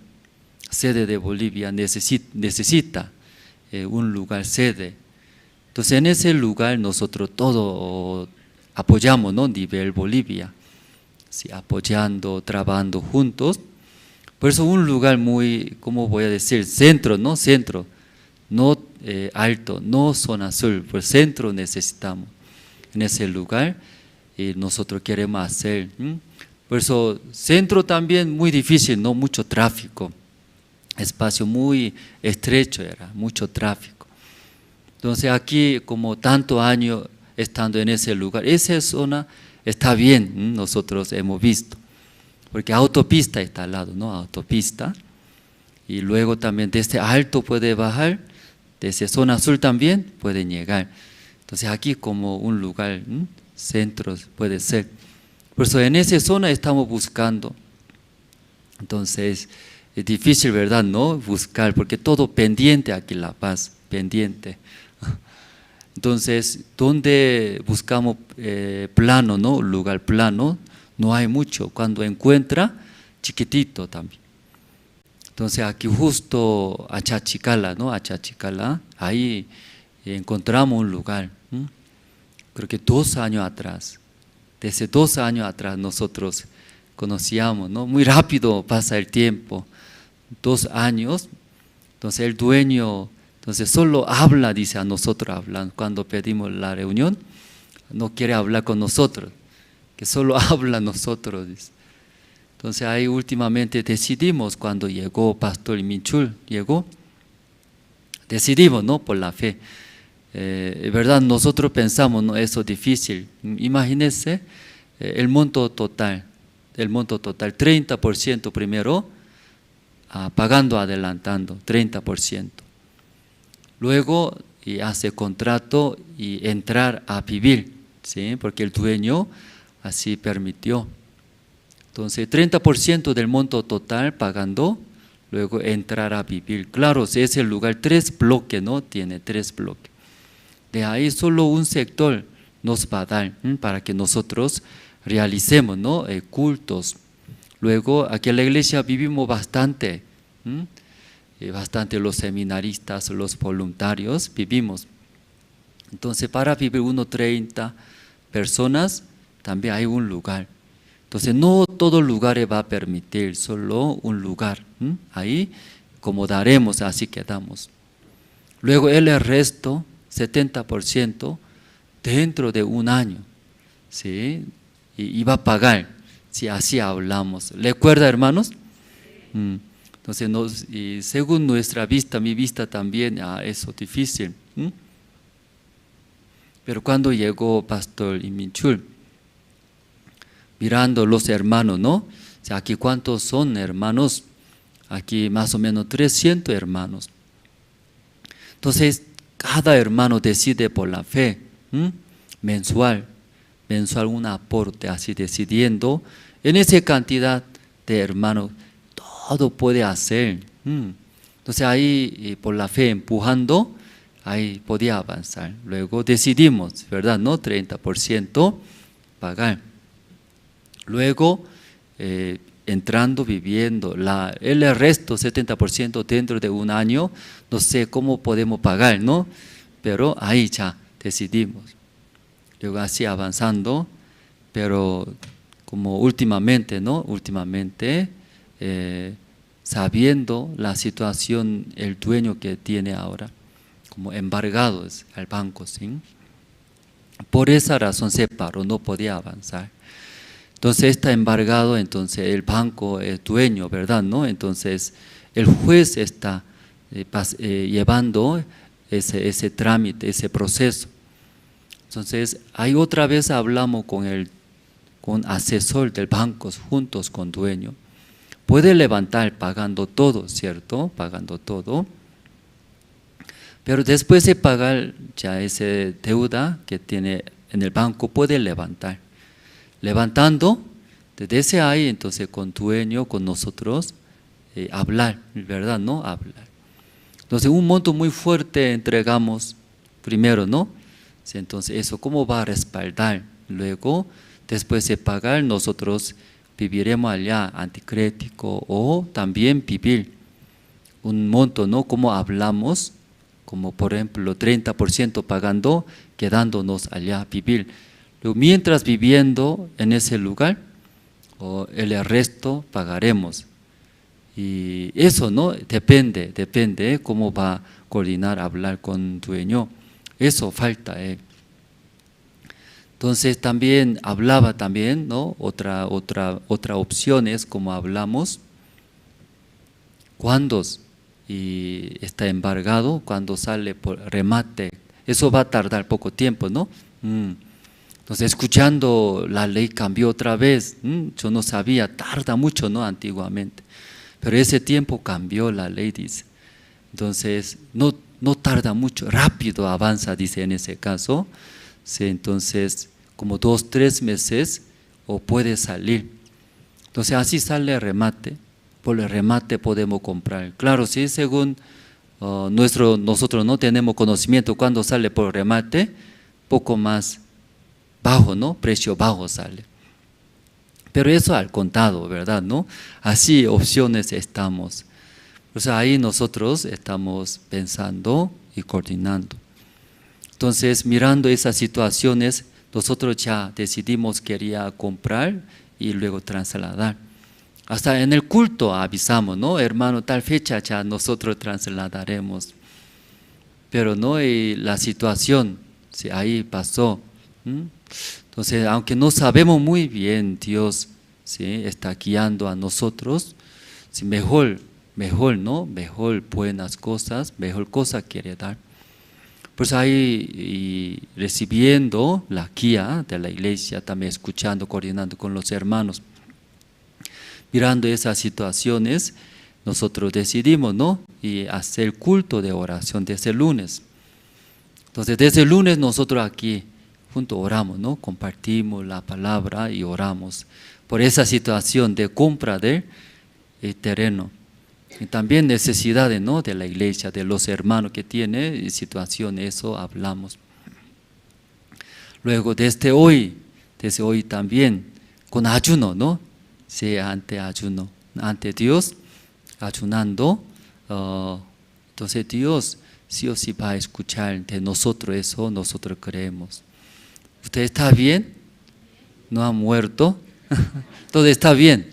sede de Bolivia, necesita un lugar sede. Entonces en ese lugar nosotros todo apoyamos, ¿no? Nivel Bolivia, sí, apoyando, trabajando juntos. Por eso un lugar muy, ¿cómo voy a decir? Centro, ¿no? Centro, no alto, no zona sur, pues centro necesitamos en ese lugar y nosotros queremos hacer. Por eso centro también muy difícil, ¿no? Mucho tráfico, espacio muy estrecho era, mucho tráfico. Entonces aquí como tantos años estando en ese lugar, esa zona está bien, nosotros hemos visto, porque autopista está al lado, ¿no? Autopista, y luego también desde alto puede bajar, desde zona sur también pueden llegar. Entonces aquí como un lugar, centro puede ser. Por eso en esa zona estamos buscando. Entonces es difícil, ¿verdad? ¿No? Buscar, porque todo pendiente aquí La Paz, pendiente. Entonces, donde buscamos plano, ¿no? Lugar plano, no hay mucho. Cuando encuentra, chiquitito también. Entonces aquí justo a Chachicala, ¿no? A Chachicala, ahí encontramos un lugar. Creo que 2 años atrás, desde 2 años atrás nosotros conocíamos, ¿no? Muy rápido pasa el tiempo, 2 años. Entonces el dueño, entonces solo habla, dice a nosotros hablan, cuando pedimos la reunión, no quiere hablar con nosotros, que solo habla a nosotros, dice. Entonces ahí últimamente decidimos, cuando llegó Pastor Minchul, decidimos, ¿no? Por la fe. ¿Verdad? Nosotros pensamos, ¿no? Eso es difícil. Imagínense el monto total, 30% primero, pagando, adelantando, 30%. Luego y hace contrato y entrar a vivir, ¿sí? Porque el dueño así permitió. Entonces 30% del monto total pagando, luego entrar a vivir. Claro, si es el lugar 3 bloques, ¿no? Tiene 3 bloques. De ahí solo un sector nos va a dar para que nosotros realicemos, ¿no? Cultos. Luego aquí en la iglesia vivimos bastante, bastante los seminaristas, los voluntarios, vivimos. Entonces para vivir 30 personas también hay un lugar. Entonces no todo lugar va a permitir, solo un lugar. Ahí acomodaremos, así quedamos. Luego el resto, 70%, dentro de 1 año, ¿sí? Y va a pagar, si así hablamos. ¿Recuerda, hermanos? Entonces, y según nuestra vista, mi vista también, eso es difícil. Pero cuando llegó Pastor Minchul, mirando los hermanos, ¿no? O sea, aquí cuántos son hermanos, aquí más o menos 300 hermanos. Entonces, cada hermano decide por la fe, mensual un aporte, así decidiendo, en esa cantidad de hermanos, todo puede hacer. Entonces ahí por la fe empujando, ahí podía avanzar. Luego decidimos, ¿verdad? ¿No? 30% pagar. Luego entrando, viviendo, el resto, 70% dentro de 1 año, no sé cómo podemos pagar, ¿no? Pero ahí ya decidimos. Luego así avanzando, pero como últimamente, ¿no? Últimamente, sabiendo la situación, el dueño que tiene ahora, como embargados al banco, ¿sí? Por esa razón se paró, no podía avanzar. Entonces está embargado, entonces el banco es dueño, ¿verdad? ¿No? Entonces el juez está llevando ese trámite, ese proceso. Entonces ahí otra vez hablamos con asesor del banco, juntos con dueño. Puede levantar pagando todo, ¿cierto? Pagando todo. Pero después de pagar ya esa deuda que tiene en el banco, puede levantar. Levantando, desde ahí entonces con dueño, con nosotros, hablar, ¿verdad? ¿No? Hablar. Entonces un monto muy fuerte entregamos primero, ¿no? Sí, entonces, ¿eso cómo va a respaldar? Luego, después de pagar, nosotros viviremos allá anticrético o también vivir un monto, ¿no? Como hablamos, como por ejemplo 30% pagando, quedándonos allá vivir. Luego, mientras viviendo en ese lugar, o el resto pagaremos. Y eso, ¿no? Depende cómo va a coordinar, hablar con dueño. Eso falta. Entonces también hablaba también, ¿no? Otra opción es como hablamos, cuando y está embargado, cuando sale por remate, eso va a tardar poco tiempo, ¿no? Entonces escuchando la ley cambió otra vez, yo no sabía, tarda mucho, ¿no? Antiguamente, pero ese tiempo cambió la ley, dice. Entonces no tarda mucho, rápido avanza, dice en ese caso. Sí, entonces como 2, 3 meses o puede salir. Entonces así sale el remate, por el remate podemos comprar. Claro, sí, según nosotros no tenemos conocimiento cuando sale por remate, poco más bajo, ¿no? Precio bajo sale. Pero eso al contado, ¿verdad? ¿No? Así opciones estamos. O sea, ahí nosotros estamos pensando y coordinando. Entonces, mirando esas situaciones, nosotros ya decidimos quería comprar y luego trasladar. Hasta en el culto avisamos, ¿no? Hermano, tal fecha ya nosotros trasladaremos. Pero no, y la situación, sí, ahí pasó. Entonces, aunque no sabemos muy bien, Dios, ¿sí?, está guiando a nosotros, sí, mejor, ¿no? Mejor buenas cosas, mejor cosa quiere dar. Pues ahí y recibiendo la guía de la iglesia, también escuchando, coordinando con los hermanos, mirando esas situaciones, nosotros decidimos, ¿no? Y hacer culto de oración desde el lunes. Entonces desde el lunes nosotros aquí juntos oramos, ¿no? Compartimos la palabra y oramos por esa situación de compra del terreno. Y también necesidades, ¿no?, de la iglesia, de los hermanos que tiene situación, eso hablamos. Luego desde hoy también con ayuno, ¿no? Sí, ante ayuno, ante Dios, ayunando. Entonces Dios sí o sí va a escuchar de nosotros, eso nosotros creemos. ¿Usted está bien? ¿No ha muerto? Todo está bien.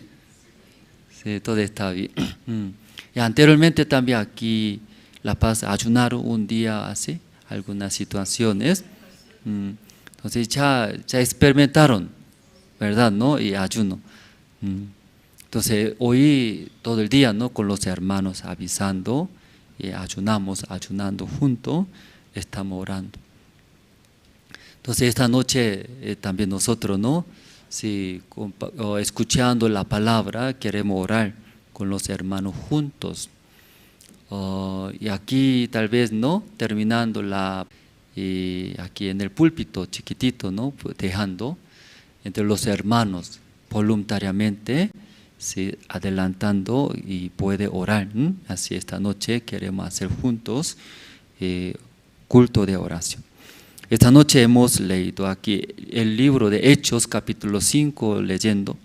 Sí, todo está bien. Y anteriormente también aquí La Paz ayunaron un día así, algunas situaciones. Entonces ya experimentaron, ¿verdad? ¿No? Y ayuno. Entonces hoy todo el día, ¿no?, con los hermanos avisando y ayunando juntos, estamos orando. Entonces esta noche también nosotros, ¿no?, sí, escuchando la palabra, queremos orar con los hermanos juntos. Y aquí tal vez, ¿no?, terminando aquí en el púlpito chiquitito, ¿no?, dejando entre los hermanos voluntariamente, sí, adelantando y puede orar. Así esta noche queremos hacer juntos culto de oración. Esta noche hemos leído aquí el libro de Hechos, capítulo 5, leyendo.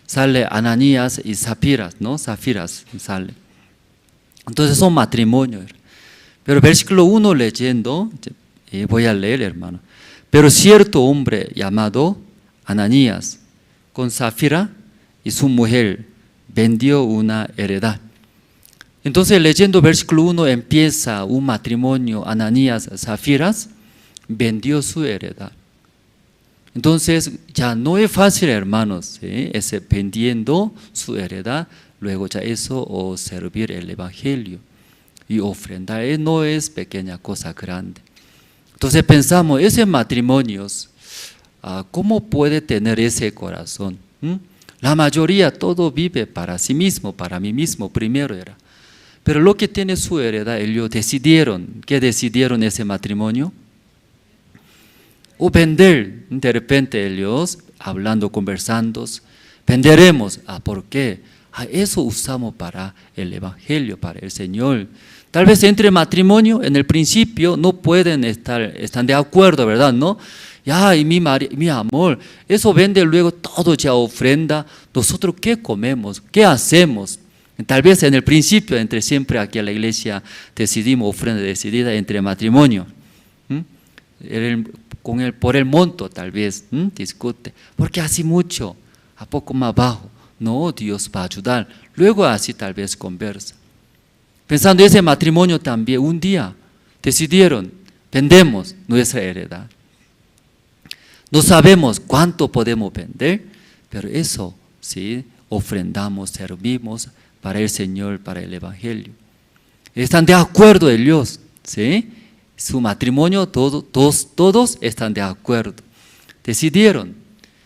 Sale Ananías y Zafiras, ¿no? Zafiras sale. Entonces son matrimonios. Pero versículo 1 leyendo, voy a leer, hermano. Pero cierto hombre llamado Ananías, con Zafira y su mujer, vendió una heredad. Entonces leyendo versículo 1 empieza un matrimonio, Ananías, Zafiras, vendió su heredad. Entonces ya no es fácil, hermanos, ¿sí?, ese vendiendo su heredad, luego ya eso o servir el evangelio y ofrendar, no es pequeña cosa, grande. Entonces pensamos, ese matrimonio, ¿cómo puede tener ese corazón? La mayoría todo vive para sí mismo, para mí mismo, primero era. Pero lo que tiene su heredad, ellos decidieron, ¿qué decidieron ese matrimonio? O vender, de repente ellos, hablando, conversando, venderemos. ¿Por qué? Eso usamos para el Evangelio, para el Señor. Tal vez entre matrimonio, en el principio no pueden están de acuerdo, ¿verdad? ¿No? Ya, y mi amor, eso vende luego todo ya ofrenda. ¿Nosotros qué comemos? ¿Qué hacemos? Tal vez en el principio, entre siempre aquí a la iglesia, decidimos ofrenda decidida entre matrimonio. Por el monto tal vez, discute. Porque hace mucho, a poco más bajo. No, Dios va a ayudar. Luego así tal vez conversa. Pensando ese matrimonio también, un día decidieron, vendemos nuestra heredad. No sabemos cuánto podemos vender, pero eso sí, ofrendamos, servimos para el Señor, para el Evangelio. Están de acuerdo ellos, ¿sí? Su matrimonio, todos están de acuerdo. Decidieron.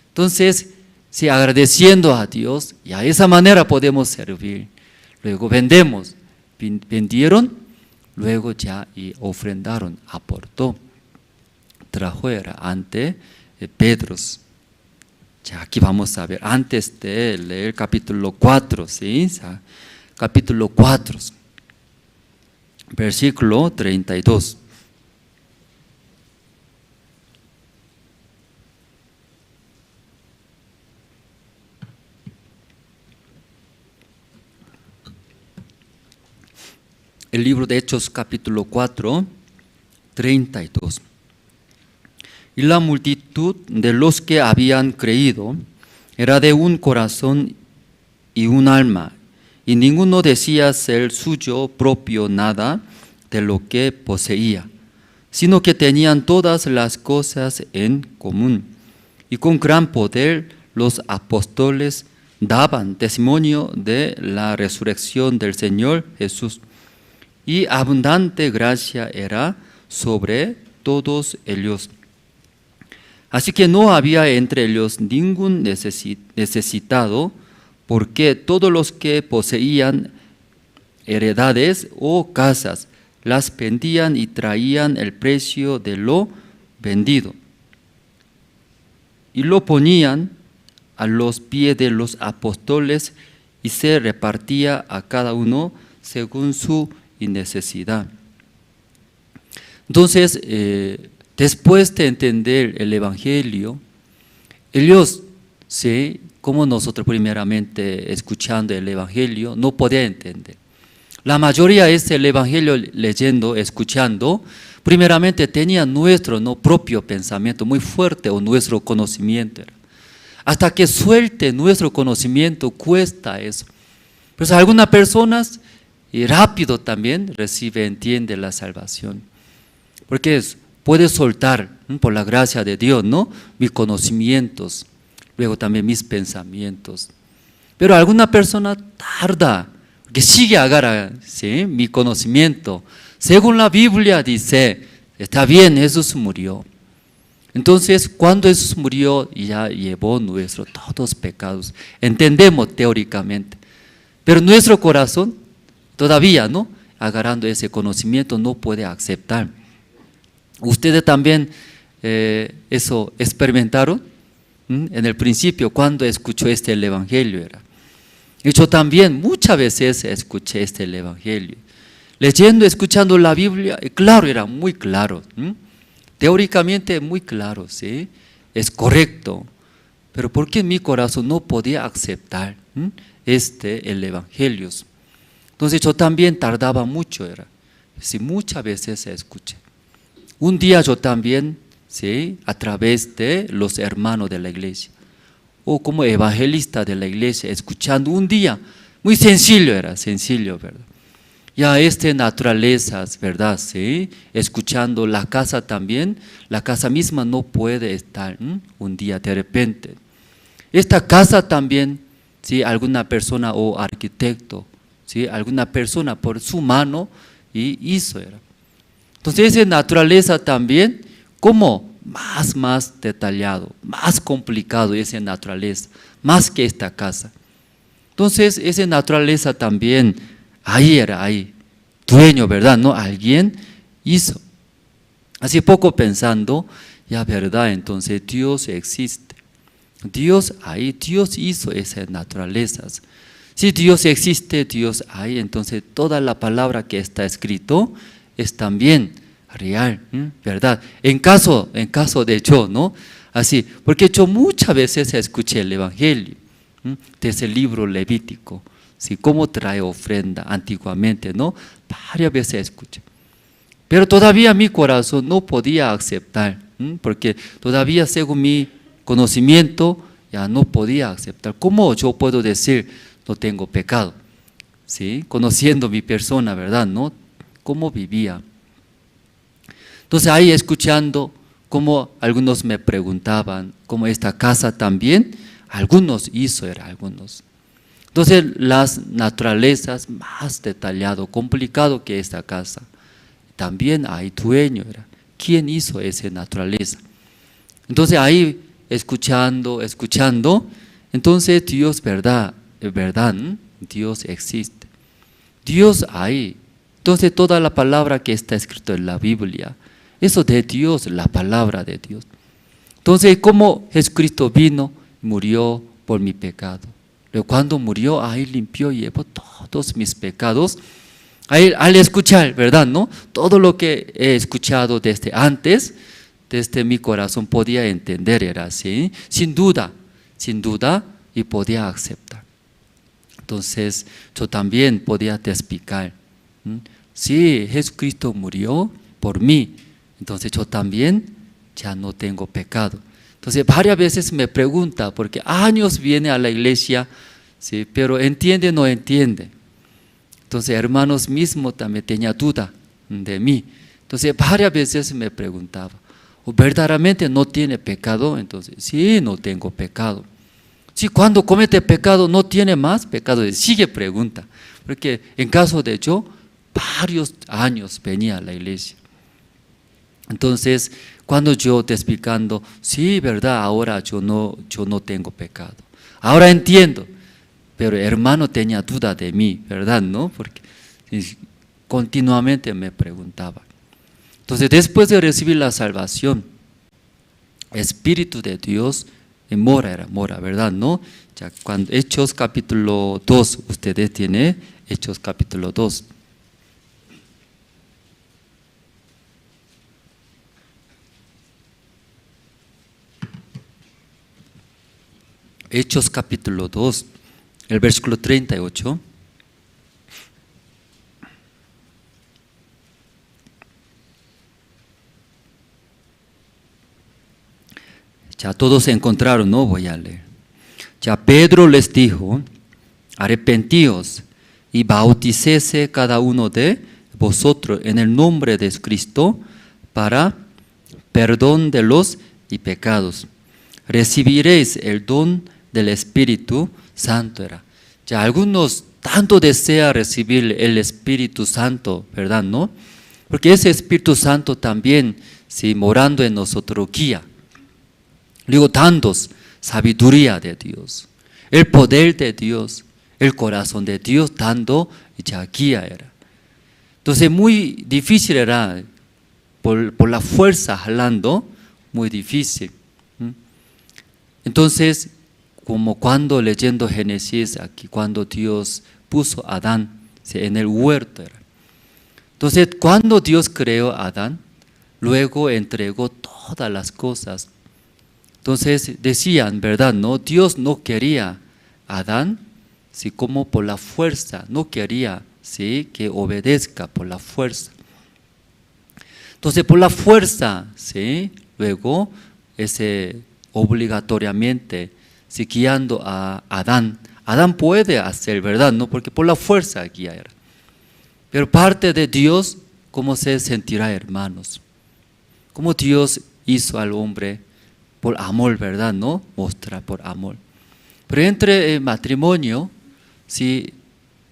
Entonces, sí, agradeciendo a Dios, y a esa manera podemos servir. Luego vendemos, vendieron, luego ya y ofrendaron, aportó, trajo ante Pedro. Ya aquí vamos a ver, antes de leer capítulo 4, ¿sí? Capítulo 4, versículo 32. El libro de Hechos, capítulo 4, 32. Y la multitud de los que habían creído era de un corazón y un alma, y ninguno decía ser suyo propio nada de lo que poseía, sino que tenían todas las cosas en común. Y con gran poder los apóstoles daban testimonio de la resurrección del Señor Jesús, y abundante gracia era sobre todos ellos. Así que no había entre ellos ningún necesitado, porque todos los que poseían heredades o casas las vendían y traían el precio de lo vendido, y lo ponían a los pies de los apóstoles, y se repartía a cada uno según su necesidad. Entonces, después de entender el Evangelio, ellos, ¿sí?, como nosotros primeramente escuchando el Evangelio, no podía entender. La mayoría es el Evangelio leyendo, escuchando, primeramente tenía nuestro propio pensamiento muy fuerte o nuestro conocimiento. Hasta que suelte nuestro conocimiento cuesta eso. Pues algunas personas y rápido también entiende la salvación. Porque puede soltar, por la gracia de Dios, ¿no?, mis conocimientos, luego también mis pensamientos. Pero alguna persona tarda, que sigue agarra, ¿sí?, mi conocimiento. Según la Biblia dice, está bien, Jesús murió. Entonces, cuando Jesús murió, ya llevó nuestros todos pecados. Entendemos teóricamente. Pero nuestro corazón, todavía, ¿no?, agarrando ese conocimiento, no puede aceptar. Ustedes también eso experimentaron en el principio cuando escuchó el Evangelio. Yo también muchas veces escuché el Evangelio. Leyendo, escuchando la Biblia, claro, era muy claro. Teóricamente muy claro, ¿sí? Es correcto. Pero ¿por qué mi corazón no podía aceptar el Evangelio? Entonces yo también tardaba mucho, sí, muchas veces escuché. Un día yo también, ¿sí?, a través de los hermanos de la iglesia, o como evangelista de la iglesia, escuchando un día, muy sencillo sencillo, ¿verdad? Ya naturalezas, ¿verdad? ¿Sí? Escuchando la casa también, la casa misma no puede estar un día de repente. Esta casa también, ¿sí?, alguna persona o arquitecto, ¿sí?, alguna persona por su mano y hizo. Entonces esa naturaleza también, como más detallado, más complicado esa naturaleza, más que esta casa. Entonces esa naturaleza también, ahí, dueño, ¿verdad? ¿No? Alguien hizo. Así poco pensando, ya verdad, entonces Dios existe. Dios hizo esas naturalezas. Si Dios existe, Dios hay, entonces toda la palabra que está escrito es también real, ¿verdad? En caso de yo, ¿no? Así, porque yo muchas veces escuché el Evangelio desde el libro Levítico, ¿sí? Cómo trae ofrenda antiguamente, ¿no? Varias veces escuché. Pero todavía mi corazón no podía aceptar, porque todavía según mi conocimiento ya no podía aceptar. ¿Cómo yo puedo decir no tengo pecado? ¿Sí? Conociendo mi persona, ¿verdad? ¿No? ¿Cómo vivía? Entonces ahí escuchando como algunos me preguntaban, ¿cómo esta casa también? Algunos hizo, algunos. Entonces las naturalezas más detallado, complicado que esta casa. También hay dueño, ¿quién hizo esa naturaleza? Entonces ahí escuchando, entonces Dios, verdad, Dios existe. Dios hay. Entonces toda la palabra que está escrita en la Biblia, eso de Dios, la palabra de Dios. Entonces, ¿cómo Jesucristo vino, murió por mi pecado? Luego cuando murió, ahí limpió y llevó todos mis pecados. Ahí, al escuchar, ¿verdad? ¿No? Todo lo que he escuchado desde antes, desde mi corazón podía entender, era así, sin duda, y podía aceptar. Entonces, yo también podía explicar, sí, Jesucristo murió por mí, entonces yo también ya no tengo pecado. Entonces, varias veces me pregunta, porque años viene a la iglesia, sí, pero entiende o no entiende. Entonces, hermanos mismos también tenía duda de mí. Entonces, varias veces me preguntaba, ¿verdaderamente no tiene pecado? Entonces, sí, no tengo pecado. Si cuando comete pecado no tiene más pecado, sigue pregunta. Porque en caso de yo, varios años venía a la iglesia. Entonces, cuando yo te explicando, sí, verdad, ahora yo no tengo pecado. Ahora entiendo. Pero hermano tenía duda de mí, ¿verdad? ¿No? Porque continuamente me preguntaba. Entonces, después de recibir la salvación, Espíritu de Dios mora, ¿verdad? ¿No? Ya cuando Hechos capítulo 2, ustedes tienen Hechos capítulo 2. Hechos capítulo 2. El versículo 38. Ya todos se encontraron, no voy a leer. Ya Pedro les dijo, arrepentíos y bauticése cada uno de vosotros en el nombre de Cristo para perdón de los pecados. Recibiréis el don del Espíritu Santo. Ya algunos tanto desean recibir el Espíritu Santo, ¿verdad? ¿No? Porque ese Espíritu Santo también, si morando en nosotros, guía. Luego tantos, sabiduría de Dios, el poder de Dios, el corazón de Dios dando ya guía era. Entonces muy difícil era, por la fuerza jalando, muy difícil. Entonces, como cuando leyendo Génesis, aquí cuando Dios puso a Adán en el huerto. Entonces, cuando Dios creó a Adán, luego entregó todas las cosas. Entonces, decían, ¿verdad? No, Dios no quería a Adán, ¿sí? Como por la fuerza, no quería, ¿sí? Que obedezca por la fuerza. Entonces, por la fuerza, ¿sí? Luego, obligatoriamente, si guiando a Adán. Adán puede hacer, ¿verdad? No, porque por la fuerza guiar. Pero parte de Dios, ¿cómo se sentirá, hermanos? ¿Cómo Dios hizo al hombre por amor, ¿verdad? No, mostrar por amor. Pero entre el matrimonio, si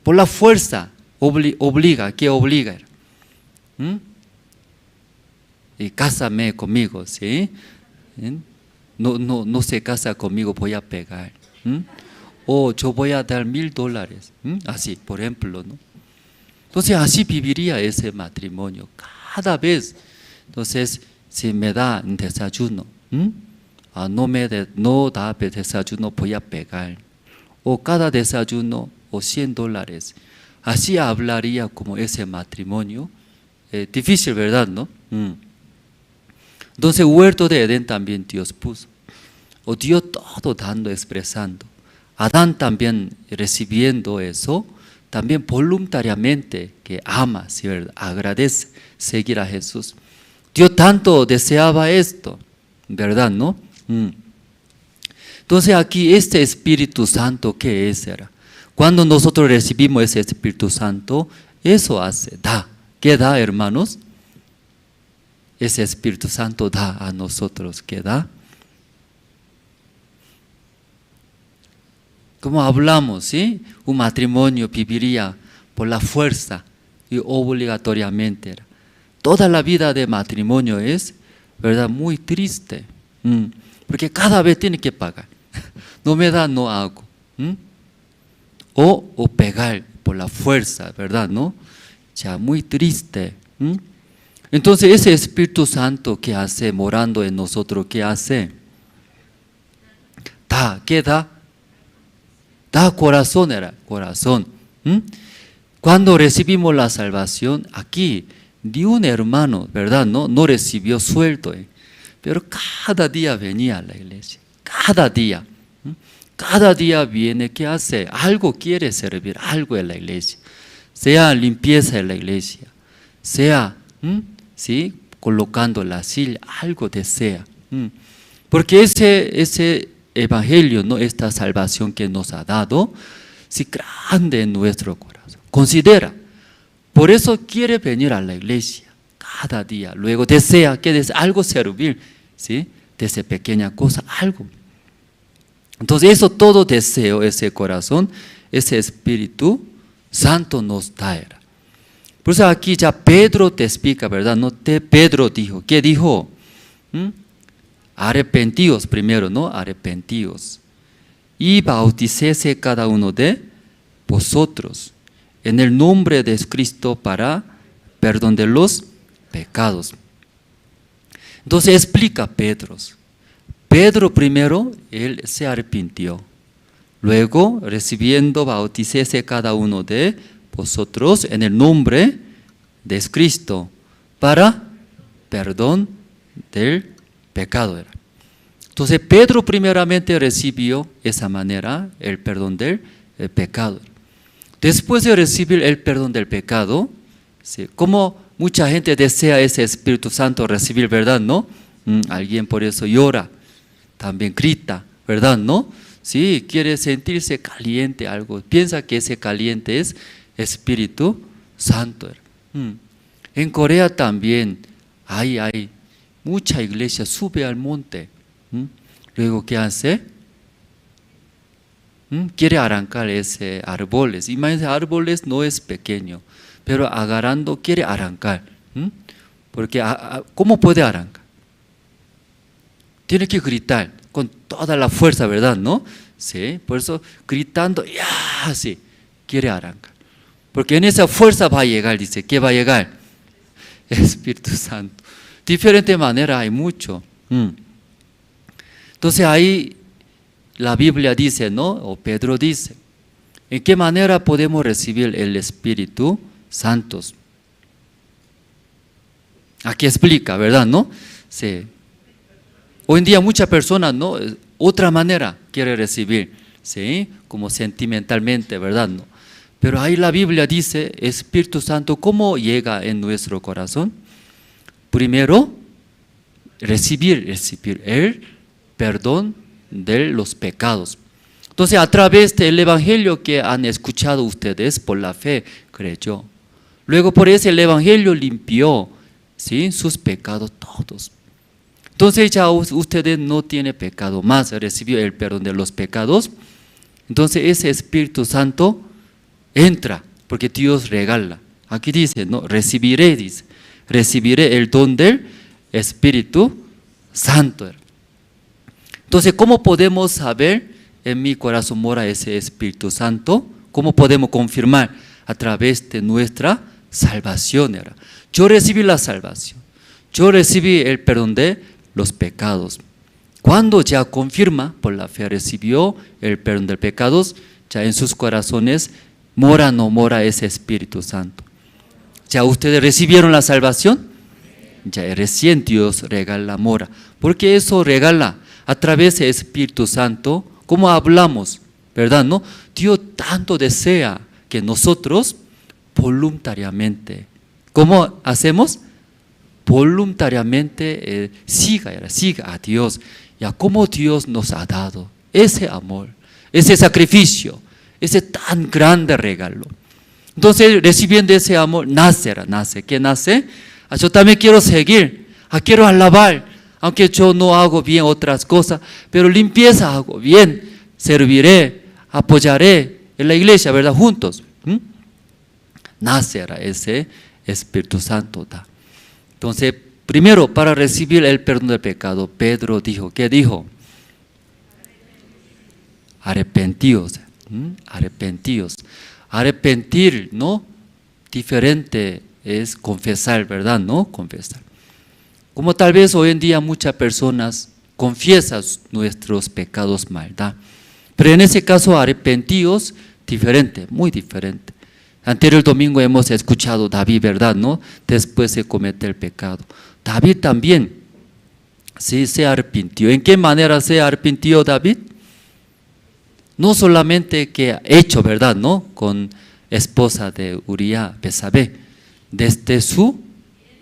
por la fuerza obliga, ¿qué obliga? Y cásame conmigo, ¿sí? No se casa conmigo, voy a pegar. O yo voy a dar $1,000. Así, por ejemplo, ¿no? Entonces así viviría ese matrimonio. Cada vez, entonces, si me da desayuno, no da desayuno, voy a pegar. O cada desayuno, o $100. Así hablaría como ese matrimonio. Difícil, ¿verdad? ¿No? Entonces, huerto de Edén también Dios puso. O Dios todo dando, expresando. Adán también recibiendo eso, también voluntariamente que ama, ¿sí, verdad? Agradece seguir a Jesús. Dios tanto deseaba esto, ¿verdad? ¿No? Entonces aquí este Espíritu Santo, ¿qué es? Cuando nosotros recibimos ese Espíritu Santo, eso hace, da. ¿Qué da, hermanos? Ese Espíritu Santo da a nosotros, ¿qué da? Como hablamos, ¿sí? Un matrimonio viviría por la fuerza y obligatoriamente. Toda la vida de matrimonio es, ¿verdad?, muy triste, porque cada vez tiene que pagar. No me da, no hago. O pegar por la fuerza, ¿verdad? ¿No? Ya muy triste. Entonces ese Espíritu Santo que hace morando en nosotros, ¿qué hace? Da, ¿qué da? Da corazón, corazón. Cuando recibimos la salvación, aquí, de un hermano, ¿verdad? No recibió sueldo, pero cada día venía a la iglesia, cada día. Cada día viene, ¿qué hace? Algo quiere servir, algo en la iglesia. Sea limpieza en la iglesia, sea, ¿sí?, colocando la silla, algo desea. Porque ese evangelio, ¿no?, esta salvación que nos ha dado, sí, grande en nuestro corazón. Considera, por eso quiere venir a la iglesia cada día. Luego desea que algo servir, ¿sí?, desde pequeña cosa, algo. Entonces eso todo deseo, ese corazón, ese Espíritu Santo nos da. Por eso aquí ya Pedro te explica, ¿verdad? No te Pedro dijo, ¿qué dijo? Arrepentíos primero, ¿no? Arrepentíos. Y bauticése cada uno de vosotros en el nombre de Cristo para perdón de los pecados. Entonces explica Pedro primero, él se arrepintió. Luego, recibiendo, bauticése cada uno de vosotros en el nombre de Cristo para perdón del pecado. Entonces, Pedro primeramente recibió esa manera el perdón del pecado. Después de recibir el perdón del pecado, ¿sí?, como mucha gente desea ese Espíritu Santo recibir, ¿verdad? ¿No? Alguien por eso llora. También grita, ¿verdad? ¿No? Sí, quiere sentirse caliente algo. Piensa que ese caliente es Espíritu Santo. En Corea también hay mucha iglesia, sube al monte. Luego, ¿qué hace? Quiere arrancar ese árboles. Imagínense, árboles no es pequeño, pero agarrando quiere arrancar. Porque, ¿cómo puede arrancar? Tiene que gritar con toda la fuerza, ¿verdad? ¿No? Sí, por eso gritando, ¡ya! Sí, quiere arrancar. Porque en esa fuerza va a llegar, dice, ¿qué va a llegar? Espíritu Santo. Diferente manera hay mucho. Entonces ahí la Biblia dice, ¿no? O Pedro dice, ¿en qué manera podemos recibir el Espíritu Santo? Aquí explica, ¿verdad? ¿No? Sí. Hoy en día muchas personas, ¿no?, otra manera quiere recibir, ¿sí?, como sentimentalmente, ¿verdad? ¿No? Pero ahí la Biblia dice, Espíritu Santo, ¿cómo llega en nuestro corazón? Primero, recibir el perdón de los pecados. Entonces, a través del Evangelio que han escuchado ustedes, por la fe creyó. Luego, por ese el Evangelio limpió, ¿sí?, sus pecados todos. Entonces ya ustedes no tienen pecado más, recibió el perdón de los pecados. Entonces ese Espíritu Santo entra, porque Dios regala. Aquí dice, no, recibiré, dice, recibiré el don del Espíritu Santo. Entonces, ¿cómo podemos saber en mi corazón mora ese Espíritu Santo? ¿Cómo podemos confirmar? A través de nuestra salvación. Yo recibí la salvación, yo recibí el perdón de los pecados. Cuando ya confirma, por la fe recibió el perdón de pecados, ya en sus corazones Mora o no mora ese Espíritu Santo. ¿Ya ustedes recibieron la salvación? Ya recién Dios regala mora. Porque eso regala a través del Espíritu Santo, como hablamos, ¿verdad? ¿No? Dios tanto desea que nosotros voluntariamente, ¿cómo hacemos? Voluntariamente siga a Dios. Ya como Dios nos ha dado ese amor, ese sacrificio, ese tan grande regalo. Entonces, recibiendo ese amor, nace. ¿Qué nace? Yo también quiero seguir, quiero alabar, aunque yo no hago bien otras cosas, pero limpieza hago bien, serviré, apoyaré en la iglesia, ¿verdad? Juntos. Nace ese Espíritu Santo. Entonces, primero, para recibir el perdón del pecado, Pedro dijo, ¿qué dijo? Arrepentíos. Arrepentíos. Arrepentir, ¿no? Diferente es confesar, ¿verdad? ¿No? Confesar. Como tal vez hoy en día muchas personas confiesan nuestros pecados maldad. Pero en ese caso, arrepentíos, diferente, muy diferente. Anterior domingo hemos escuchado David, ¿verdad? ¿No? Después de cometer el pecado. David también, sí, se arrepintió. ¿En qué manera se arrepintió David? No solamente que ha hecho, ¿verdad? ¿No? Con esposa de Uría, Besabé, desde su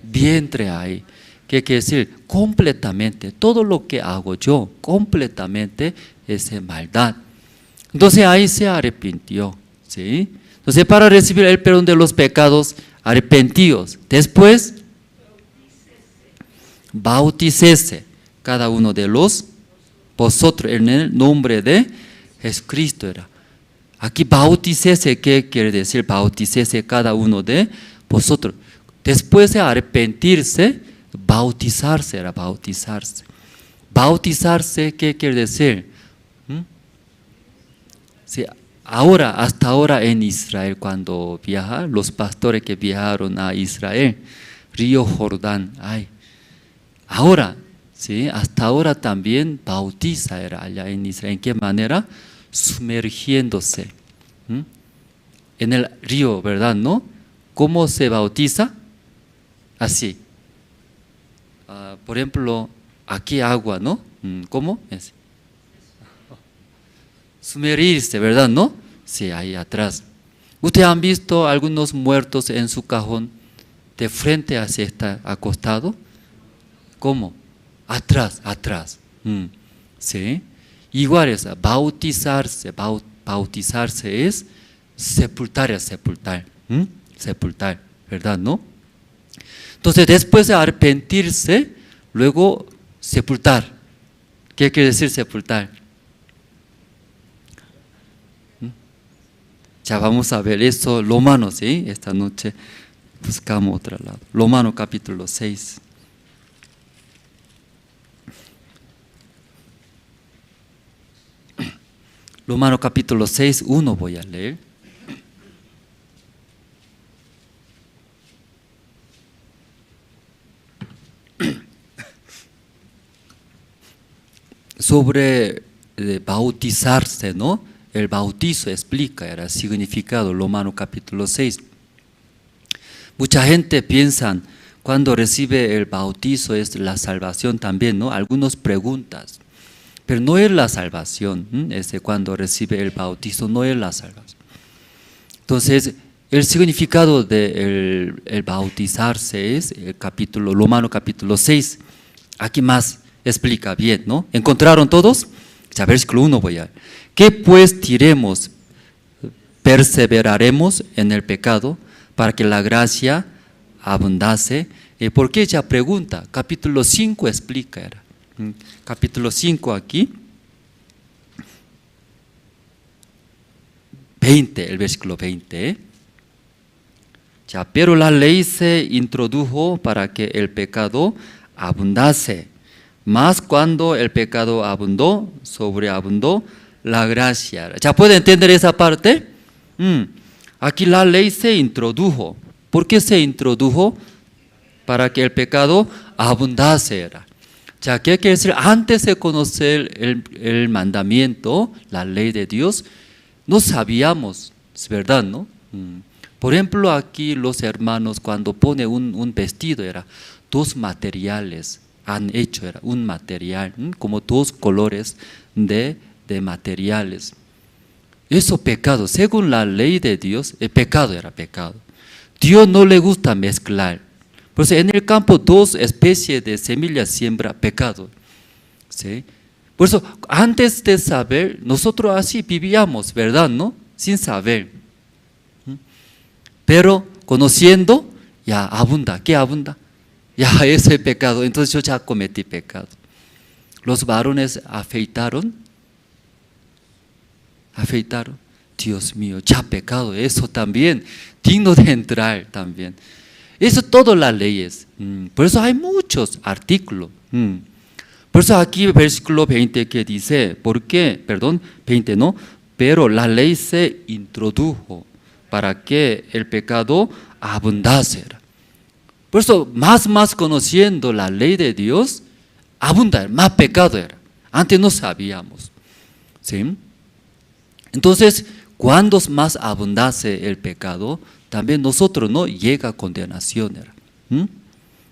vientre ahí. ¿Qué quiere decir? Completamente, todo lo que hago yo, completamente es maldad. Entonces ahí se arrepintió, ¿sí? Entonces para recibir el perdón de los pecados, arrepentíos. Después, bautícese cada uno de vosotros en el nombre de Jesucristo era. Aquí bautícese, ¿qué quiere decir? Bautícese cada uno de vosotros. Después de arrepentirse, bautizarse era bautizarse. Bautizarse, ¿qué quiere decir? Sí, hasta ahora en Israel, cuando viajan, los pastores que viajaron a Israel, río Jordán, ahora, sí, hasta ahora también bautiza era allá en Israel. ¿En qué manera? Sumergiéndose en el río, ¿verdad? ¿No? ¿Cómo se bautiza? Así. Por ejemplo, aquí agua, ¿no? ¿Cómo? Es. Sumergirse, ¿verdad? ¿No? Sí, ahí atrás. ¿Ustedes han visto algunos muertos en su cajón de frente hacia está acostado? ¿Cómo? Atrás. ¿Sí? Igual es bautizarse. Bautizarse es sepultar, sepultar, ¿verdad? ¿No? Entonces, después de arrepentirse, luego sepultar. ¿Qué quiere decir sepultar? Ya vamos a ver eso, Romanos, ¿sí? Esta noche buscamos otro lado. Romanos capítulo 6. Romanos capítulo 6, 1 voy a leer. Sobre bautizarse, ¿no? El bautizo explica el significado, Romanos capítulo 6. Mucha gente piensa, cuando recibe el bautizo es la salvación también, ¿no? Algunos preguntas, pero no es la salvación, cuando recibe el bautizo no es la salvación. Entonces, el significado de el bautizarse es el capítulo, Romanos capítulo 6, aquí más explica bien, ¿no? ¿Encontraron todos? Ya versículo 1 voy a ver. ¿Qué pues diremos? ¿Perseveraremos en el pecado para que la gracia abundase? ¿Por qué ella pregunta? Capítulo 5 explica. Capítulo 5 aquí. 20, el versículo 20. Ya, pero la ley se introdujo para que el pecado abundase. Mas cuando el pecado abundó, sobreabundó la gracia. ¿Ya puede entender esa parte? Aquí la ley se introdujo. ¿Por qué se introdujo? Para que el pecado abundase. Ya, ¿qué quiere decir? Antes de conocer el mandamiento, la ley de Dios, no sabíamos es verdad, ¿no? Por ejemplo, aquí los hermanos cuando pone un vestido, era dos materiales, han hecho, era un material, como dos colores de materiales. Eso pecado, según la ley de Dios, el pecado era pecado. Dios no le gusta mezclar. Por eso en el campo dos especies de semillas siembra pecado. ¿Sí? Por eso antes de saber, nosotros así vivíamos, ¿verdad? ¿No? Sin saber. Pero conociendo, ya abunda. ¿Qué abunda? Ya ese pecado. Entonces yo ya cometí pecado. Los varones afeitaron. Dios mío, ya pecado. Eso también, digno de entrar también. Eso todas las leyes. Por eso hay muchos artículos. Por eso aquí versículo 20 que dice, ¿por qué? Perdón, 20 no. Pero la ley se introdujo para que el pecado abundase. Por eso, más conociendo la ley de Dios, abunda, más pecado era. Antes no sabíamos. ¿Sí? Entonces, cuando más abundase el pecado, también nosotros no llega a condenación.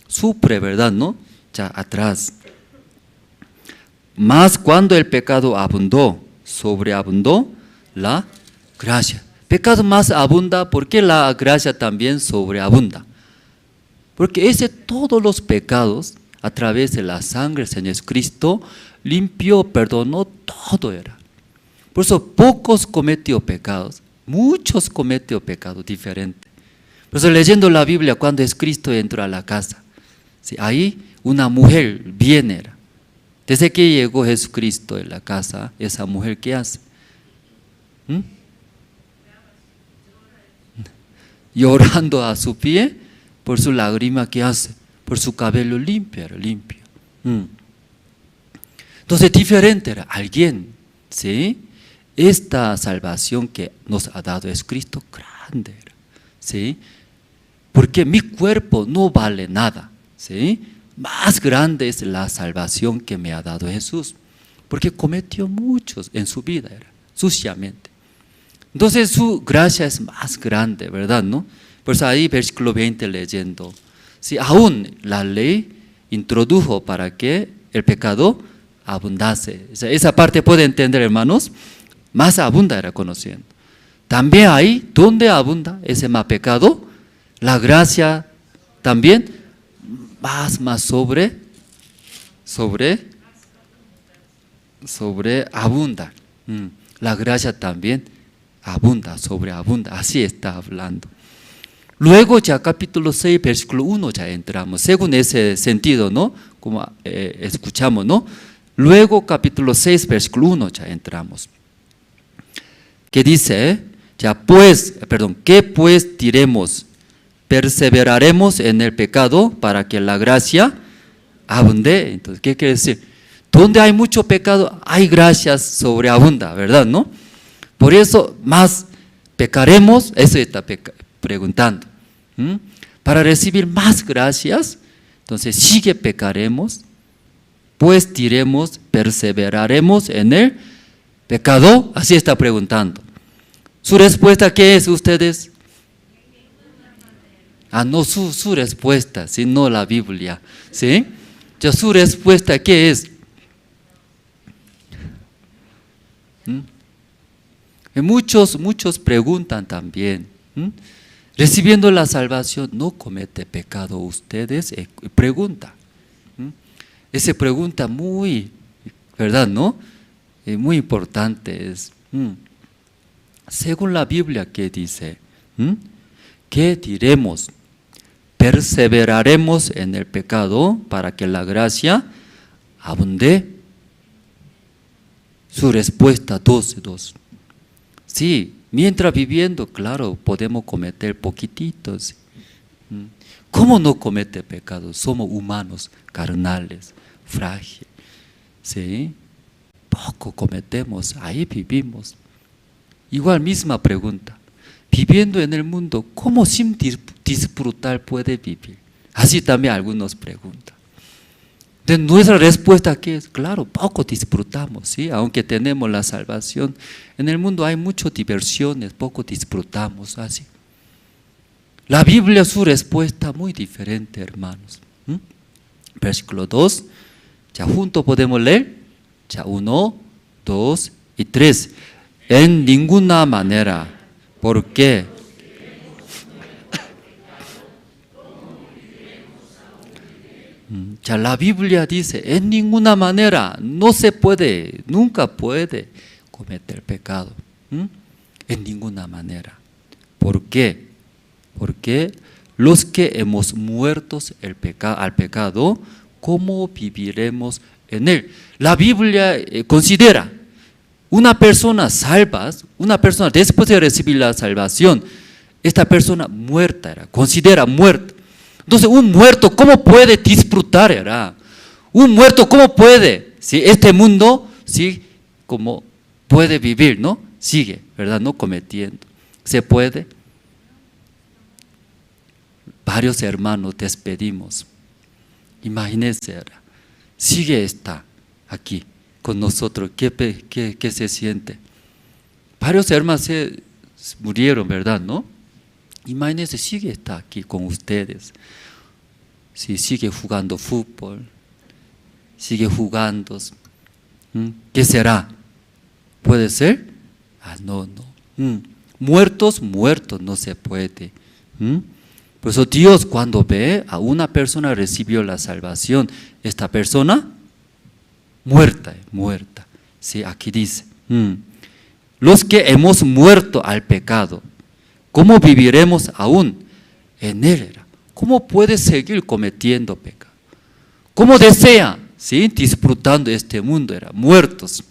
Sufre, ¿verdad? ¿No? Ya atrás. Más cuando el pecado abundó, sobreabundó la gracia. Pecado más abunda, porque la gracia también sobreabunda. Porque todos los pecados, a través de la sangre de Jesucristo, limpió, perdonó, todo era. Por eso pocos cometió pecados, muchos cometió pecados diferentes. Por eso leyendo la Biblia, cuando Cristo entró a la casa, ¿sí? Ahí una mujer viene. Desde que llegó Jesucristo en la casa, esa mujer, ¿qué hace? Llorando a su pie, por su lágrima, ¿qué hace? Por su cabello limpio. Entonces diferente era alguien, ¿sí? Esta salvación que nos ha dado es Cristo grande, ¿sí? Porque mi cuerpo no vale nada, ¿sí? Más grande es la salvación que me ha dado Jesús, porque cometió muchos en su vida, suciamente. Entonces su gracia es más grande, ¿verdad? ¿No? Por eso ahí versículo 20 leyendo, ¿sí? Aún la ley introdujo para que el pecado abundase. O sea, esa parte puede entender, hermanos, más abunda era conociendo. También ahí, donde abunda ese más pecado, la gracia también más sobre abunda. La gracia también abunda, sobreabunda. Así está hablando. Luego ya capítulo 6, versículo 1 ya entramos. Según ese sentido, ¿no? Como escuchamos, ¿no? Luego capítulo 6, versículo 1 ya entramos. Que dice, ¿qué pues diremos? Perseveraremos en el pecado para que la gracia abunde. Entonces, ¿qué quiere decir? Donde hay mucho pecado, hay gracias sobreabunda, ¿verdad? ¿No? Por eso más pecaremos, eso está preguntando. Para recibir más gracias, entonces sigue pecaremos, pues diremos, perseveraremos en el pecado, así está preguntando. ¿Su respuesta qué es ustedes? No su respuesta, sino la Biblia, ¿sí? Ya su respuesta ¿qué es? Y muchos preguntan también, recibiendo la salvación, ¿no comete pecado ustedes? Pregunta. Esa pregunta muy, ¿verdad, no? Muy importante es, según la Biblia, ¿qué dice? ¿Qué diremos? Perseveraremos en el pecado para que la gracia abunde. Su respuesta 2. Sí, mientras viviendo, claro, podemos cometer poquititos. ¿Cómo no comete pecado? Somos humanos, carnales, frágiles. ¿Sí? Poco cometemos, ahí vivimos. Igual misma pregunta. Viviendo en el mundo, ¿cómo sin disfrutar puede vivir? Así también algunos preguntan. De nuestra respuesta, ¿qué es? Claro, poco disfrutamos, ¿sí? Aunque tenemos la salvación. En el mundo hay muchas diversiones, poco disfrutamos, así. La Biblia, su respuesta muy diferente, hermanos. Versículo 2, ya juntos podemos leer. Ya 1, 2 y 3. En ninguna manera. ¿Por qué? Ya la Biblia dice, en ninguna manera, no se puede, nunca puede cometer pecado. En ninguna manera. ¿Por qué? Porque los que hemos muerto al pecado, ¿cómo viviremos en él? La Biblia considera una persona salva, una persona después de recibir la salvación, esta persona muerta era, considera muerta. Entonces, un muerto, ¿cómo puede disfrutar? Era? Un muerto, ¿cómo puede? ¿Sí? Este mundo, ¿sí? ¿Cómo puede vivir? ¿No? Sigue, ¿verdad? No cometiendo. ¿Se puede? Varios hermanos despedimos. Imagínense, era. Sigue está aquí con nosotros. ¿Qué se siente? Varios hermanos se murieron, ¿verdad? ¿No? Imagínense, sigue está aquí con ustedes. Si sigue jugando fútbol, sigue jugando, ¿qué será? ¿Puede ser? No. Muertos no se puede. Por eso Dios, cuando ve a una persona recibió la salvación, esta persona muerta. Sí, aquí dice, los que hemos muerto al pecado, ¿cómo viviremos aún en él? ¿Cómo puede seguir cometiendo pecado? ¿Cómo desea? ¿Sí? Disfrutando este mundo, muertos.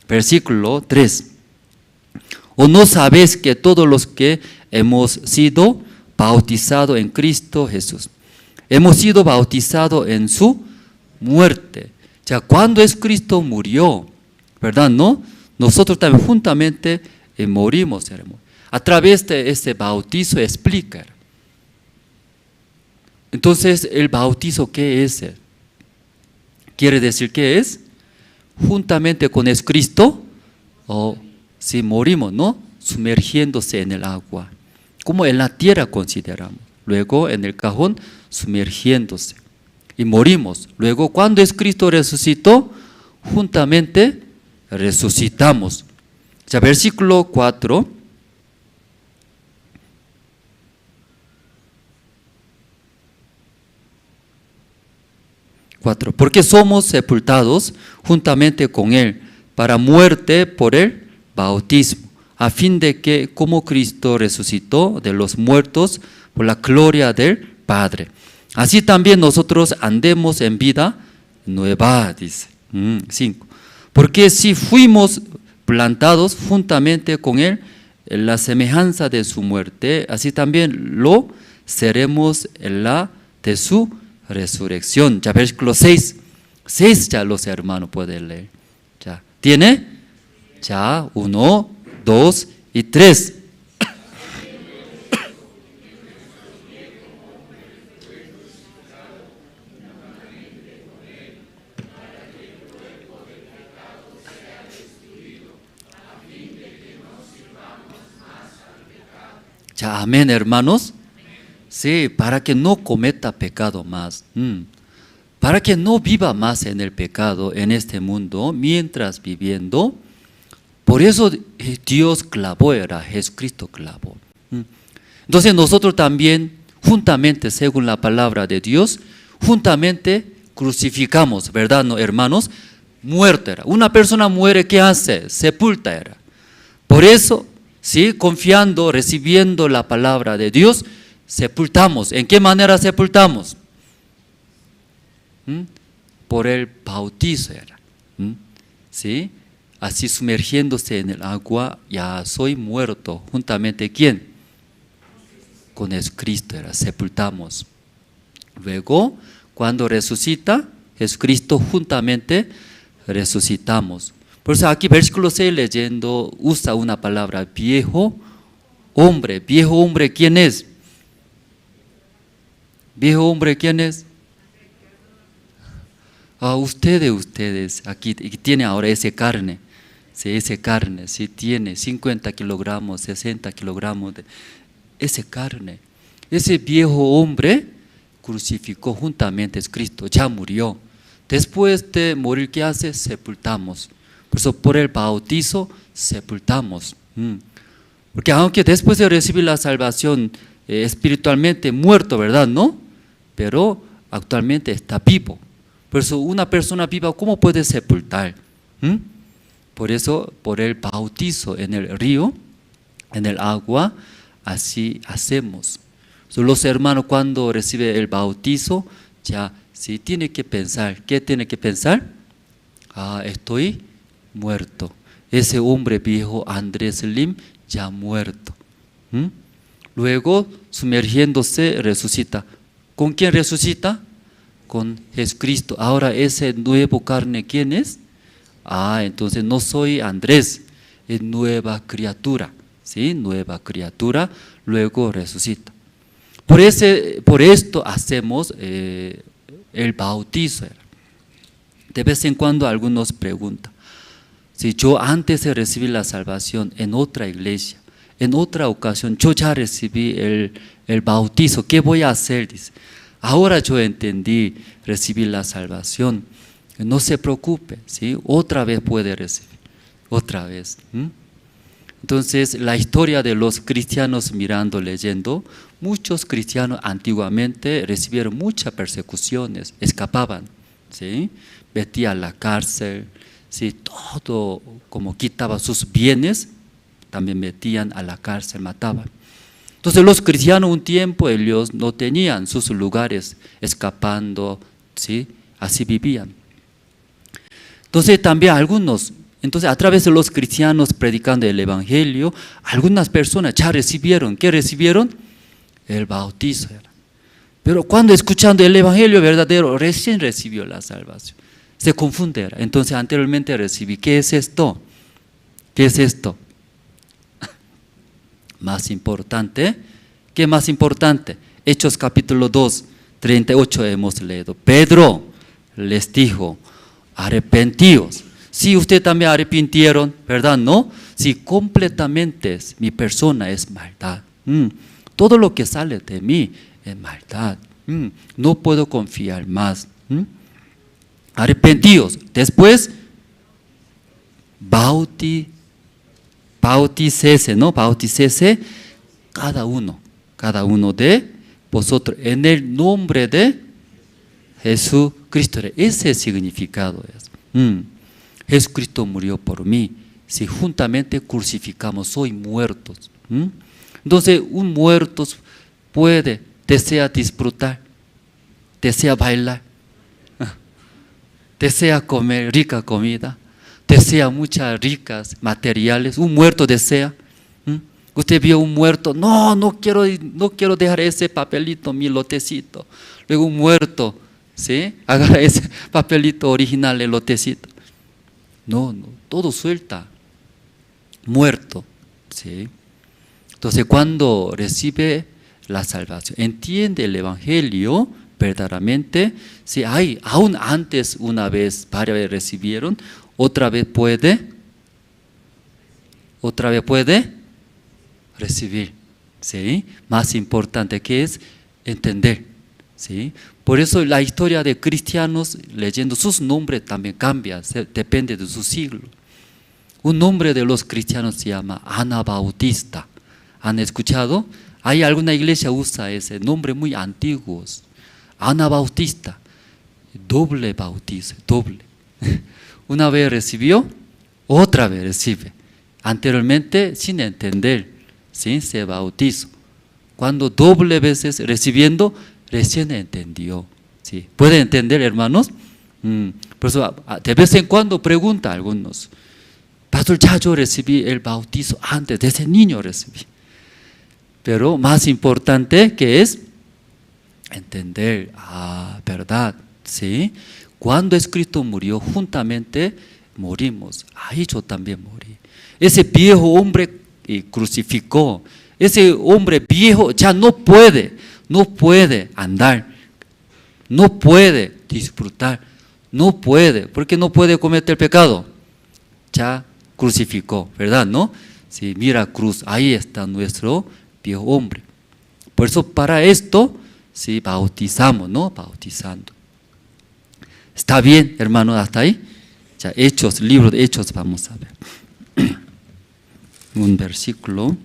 Versículo 3. ¿O no sabéis que todos los que hemos sido bautizados en Cristo Jesús, hemos sido bautizados en su muerte? Ya cuando es Cristo murió, ¿verdad? ¿No? Nosotros también juntamente morimos, hermano. A través de este bautizo explica. Entonces, ¿el bautizo qué es? ¿Quiere decir qué es? Juntamente con el Cristo, si morimos, ¿no? Sumergiéndose en el agua. Como en la tierra consideramos. Luego en el cajón, sumergiéndose. Y morimos. Luego, cuando es Cristo resucitó, juntamente resucitamos. Ya, versículo 4. Porque somos sepultados juntamente con Él para muerte por el bautismo, a fin de que como Cristo resucitó de los muertos por la gloria del Padre, así también nosotros andemos en vida nueva, dice. 5. Porque si fuimos plantados juntamente con Él en la semejanza de su muerte, así también lo seremos en la de su resurrección. Ya versículo 6. 6 ya los hermanos pueden leer. Ya. ¿Tiene? Ya, 1, 2 y 3. Ya, amén, hermanos. Sí, para que no cometa pecado más, para que no viva más en el pecado en este mundo, mientras viviendo. Por eso Dios clavó, Jesucristo clavó. Entonces nosotros también, juntamente, según la palabra de Dios, juntamente crucificamos, ¿verdad, no, hermanos? Muerto era. Una persona muere, ¿qué hace? Sepulta era. Por eso, sí, confiando, recibiendo la palabra de Dios, sepultamos. ¿En qué manera sepultamos? Por el bautizo era. ¿Sí? Así sumergiéndose en el agua, ya soy muerto. ¿Juntamente quién? Con Jesucristo era, sepultamos. Luego, cuando resucita, Jesucristo juntamente resucitamos. Por eso aquí versículo 6 leyendo, usa una palabra, viejo hombre. Viejo hombre, ¿quién es? Viejo hombre, ¿quién es? Ustedes, aquí tiene ahora ese carne, ¿sí? Ese carne, ¿sí? Tiene 50 kilogramos, 60 kilogramos de ese carne. Ese viejo hombre crucificó juntamente a Cristo, ya murió. Después de morir, ¿qué hace? Sepultamos. Por eso por el bautizo sepultamos. Porque aunque después de recibir la salvación espiritualmente muerto, ¿verdad? ¿No? Pero actualmente está vivo. Por eso una persona viva, ¿cómo puede sepultar? Por eso, por el bautizo en el río, en el agua, así hacemos. Los hermanos cuando reciben el bautizo, ya sí tiene que pensar. ¿Qué tiene que pensar? Estoy muerto. Ese hombre viejo Andrés Lim ya muerto. Luego, sumergiéndose, resucita. ¿Con quién resucita? Con Jesucristo. Ahora ese nuevo carne, ¿quién es? Entonces no soy Andrés, es nueva criatura, ¿sí? Nueva criatura, luego resucita. Por esto hacemos el bautizo. De vez en cuando algunos preguntan, si yo antes de recibir la salvación en otra iglesia, en otra ocasión, yo ya recibí el bautizo, ¿qué voy a hacer? Dice. Ahora yo entendí, recibir la salvación. No se preocupe, ¿sí? Otra vez puede recibir, otra vez. Entonces, la historia de los cristianos mirando, leyendo, muchos cristianos antiguamente recibieron muchas persecuciones, escapaban, ¿sí? Metían a la cárcel, ¿sí? Todo como quitaba sus bienes, también metían a la cárcel, mataban. Entonces los cristianos un tiempo ellos no tenían sus lugares, escapando, ¿sí? Así vivían. Entonces también entonces a través de los cristianos predicando el evangelio, algunas personas ya recibieron, ¿qué recibieron? El bautizo. Pero cuando escuchando el evangelio verdadero, recién recibió la salvación. Se confunde. Entonces anteriormente recibí, ¿qué es esto? ¿Qué es esto? Más importante, ¿qué más importante? Hechos capítulo 2, 38 hemos leído. Pedro les dijo, arrepentíos. Si ustedes también arrepintieron, ¿verdad? ¿No? Si completamente mi persona es maldad. Todo lo que sale de mí es maldad. No puedo confiar más. Arrepentíos. Después, bautícese, ¿no? Bautícese cada uno de vosotros en el nombre de Jesucristo. Ese significado es. Jesucristo murió por mí. Si juntamente crucificamos, soy muertos. Entonces, un muerto desea disfrutar, desea bailar, desea comer rica comida, desea muchas ricas materiales. Un muerto desea. Usted vio un muerto, no quiero dejar ese papelito, mi lotecito. Luego un muerto, ¿sí? Agarra ese papelito original, el lotecito. No, todo suelta. Muerto, ¿sí? Entonces cuando recibe la salvación, entiende el evangelio verdaderamente, si aún antes una vez, varias veces recibieron, otra vez puede recibir, ¿sí? Más importante que es entender, ¿sí? Por eso la historia de cristianos leyendo sus nombres también cambia, depende de su siglo. Un nombre de los cristianos se llama Anabautista. ¿Han escuchado? Hay alguna iglesia usa ese nombre muy antiguo. Anabautista, doble bautizo, doble. Una vez recibió, otra vez recibe. Anteriormente, sin entender, ¿sí? Se bautizó. Cuando doble veces recibiendo, recién entendió, ¿sí? ¿Pueden entender, hermanos? Por eso, de vez en cuando pregunta a algunos, pastor, ya yo recibí el bautizo antes, desde niño recibí. Pero más importante que es entender, verdad, ¿sí? Cuando Cristo murió, juntamente morimos. Ahí yo también morí. Ese viejo hombre crucificó. Ese hombre viejo ya no puede andar, no puede disfrutar. No puede, porque no puede cometer pecado. Ya crucificó, ¿verdad? ¿No? Si mira cruz, ahí está nuestro viejo hombre. Por eso para esto, sí, bautizamos, ¿no? Bautizando. ¿Está bien, hermano, hasta ahí? Ya, Hechos, libro de Hechos, vamos a ver. Un versículo.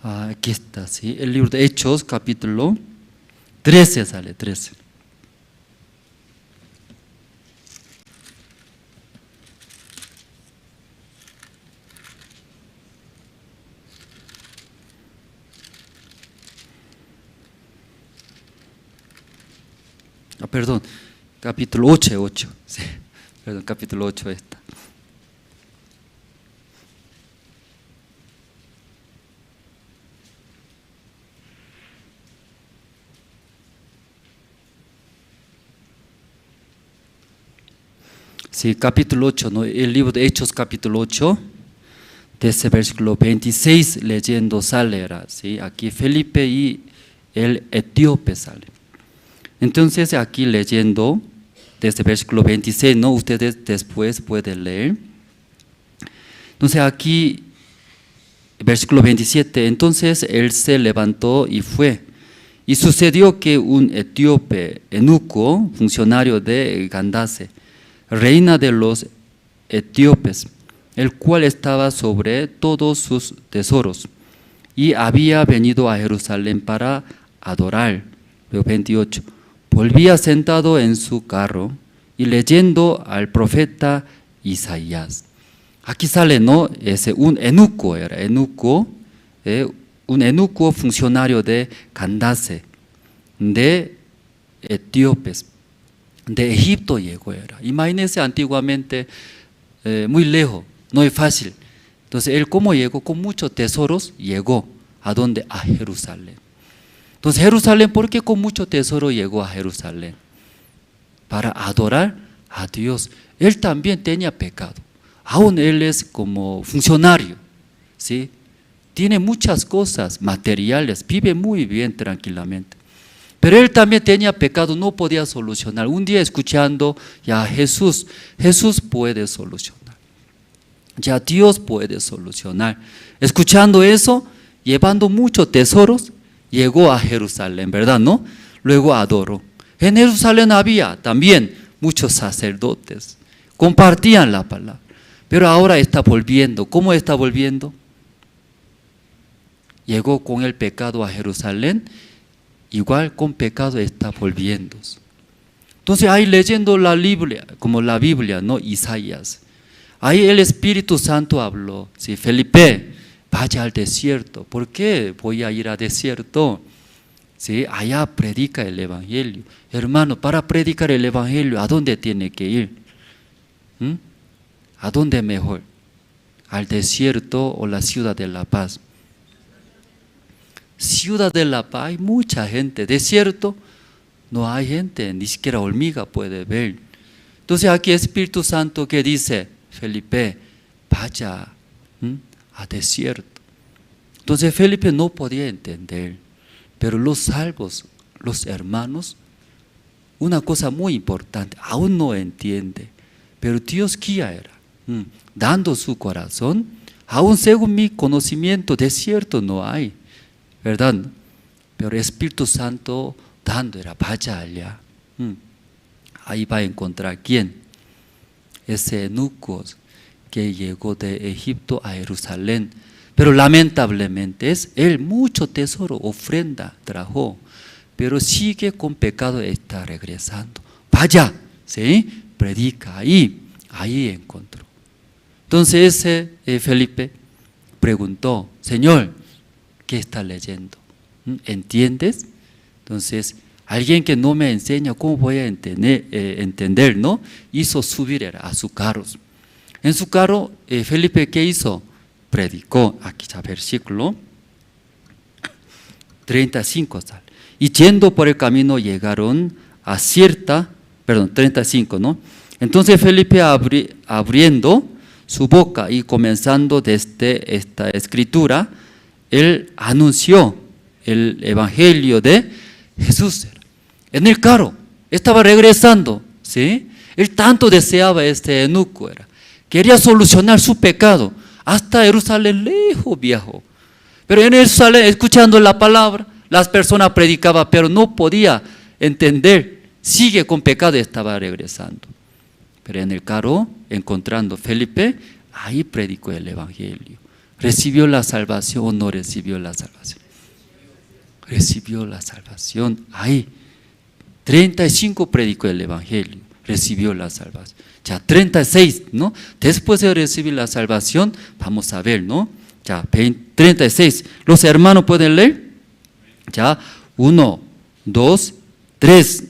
Aquí está, ¿sí? El libro de Hechos, capítulo 13 sale, 13. Perdón, capítulo 8, sí, perdón, capítulo 8 está. Sí, capítulo 8, ¿no? El libro de Hechos, capítulo 8, desde versículo 26, leyendo sale, ¿sí? Aquí Felipe y el etíope sale. Entonces, aquí leyendo, desde versículo 26, ¿no? Ustedes después pueden leer. Entonces, aquí, versículo 27, entonces él se levantó y fue. Y sucedió que un etíope, eunuco, funcionario de Candace, reina de los etíopes, el cual estaba sobre todos sus tesoros, y había venido a Jerusalén para adorar. Luego 28, volvía sentado en su carro y leyendo al profeta Isaías. Aquí sale, ¿no? Un eunuco era, un eunuco funcionario de Candace, de etíopes. De Egipto llegó era. Imagínense antiguamente muy lejos, no es fácil. Entonces él como llegó con muchos tesoros, llegó a dónde? A Jerusalén. Entonces Jerusalén, ¿por qué con mucho tesoro llegó a Jerusalén? Para adorar a Dios. Él también tenía pecado. Aún él es como funcionario, ¿sí? Tiene muchas cosas materiales, vive muy bien tranquilamente. Pero él también tenía pecado, no podía solucionar. Un día escuchando ya Jesús puede solucionar. Ya Dios puede solucionar. Escuchando eso, llevando muchos tesoros, llegó a Jerusalén, ¿verdad? ¿No? Luego adoró. En Jerusalén había también muchos sacerdotes, compartían la palabra. Pero ahora está volviendo. ¿Cómo está volviendo? Llegó con el pecado a Jerusalén. Igual con pecado está volviendo. Entonces ahí leyendo la Biblia, como la Biblia, ¿no? Isaías. Ahí el Espíritu Santo habló. ¿Sí? Felipe, vaya al desierto. ¿Por qué voy a ir al desierto? ¿Sí? Allá predica el Evangelio. Hermano, para predicar el Evangelio, ¿a dónde tiene que ir? ¿A dónde mejor? ¿Al desierto o la ciudad de La Paz? Ciudad de La Paz hay mucha gente, desierto no hay gente, ni siquiera hormiga puede ver. Entonces aquí Espíritu Santo que dice, Felipe, vaya a desierto. Entonces Felipe no podía entender, pero los salvos, los hermanos, una cosa muy importante, aún no entiende, pero Dios guía era, dando su corazón, aún según mi conocimiento, desierto no hay. ¿Verdad? Pero el Espíritu Santo dando era, vaya allá. Ahí va a encontrar quién. Ese eunuco que llegó de Egipto a Jerusalén. Pero lamentablemente es él mucho tesoro, ofrenda trajo. pero sigue con pecado, está regresando. Vaya, ¿sí? Predica ahí encontró. Entonces Felipe preguntó, Señor, ¿qué está leyendo? ¿Entiendes? Entonces, alguien que no me enseña, ¿cómo voy a entender, no? Hizo subir a su carro. En su carro, Felipe, ¿qué hizo? Predicó. Aquí está versículo 35. Y yendo por el camino llegaron a 35, ¿no? Entonces Felipe abriendo su boca y comenzando desde esta escritura, él anunció el evangelio de Jesús. En el carro, estaba regresando, ¿sí? Él tanto deseaba eunuco, quería solucionar su pecado, hasta Jerusalén lejos viajó. Pero en Jerusalén, escuchando la palabra, las personas predicaban, pero no podía entender, sigue con pecado, estaba regresando. Pero en el carro, encontrando Felipe, ahí predicó el evangelio. ¿Recibió la salvación o no recibió la salvación? Recibió la salvación ahí. 35 predicó el evangelio, recibió la salvación. Ya 36, ¿no? Después de recibir la salvación, vamos a ver, ¿no? Ya 36. ¿Los hermanos pueden leer? Ya 1, 2, 3.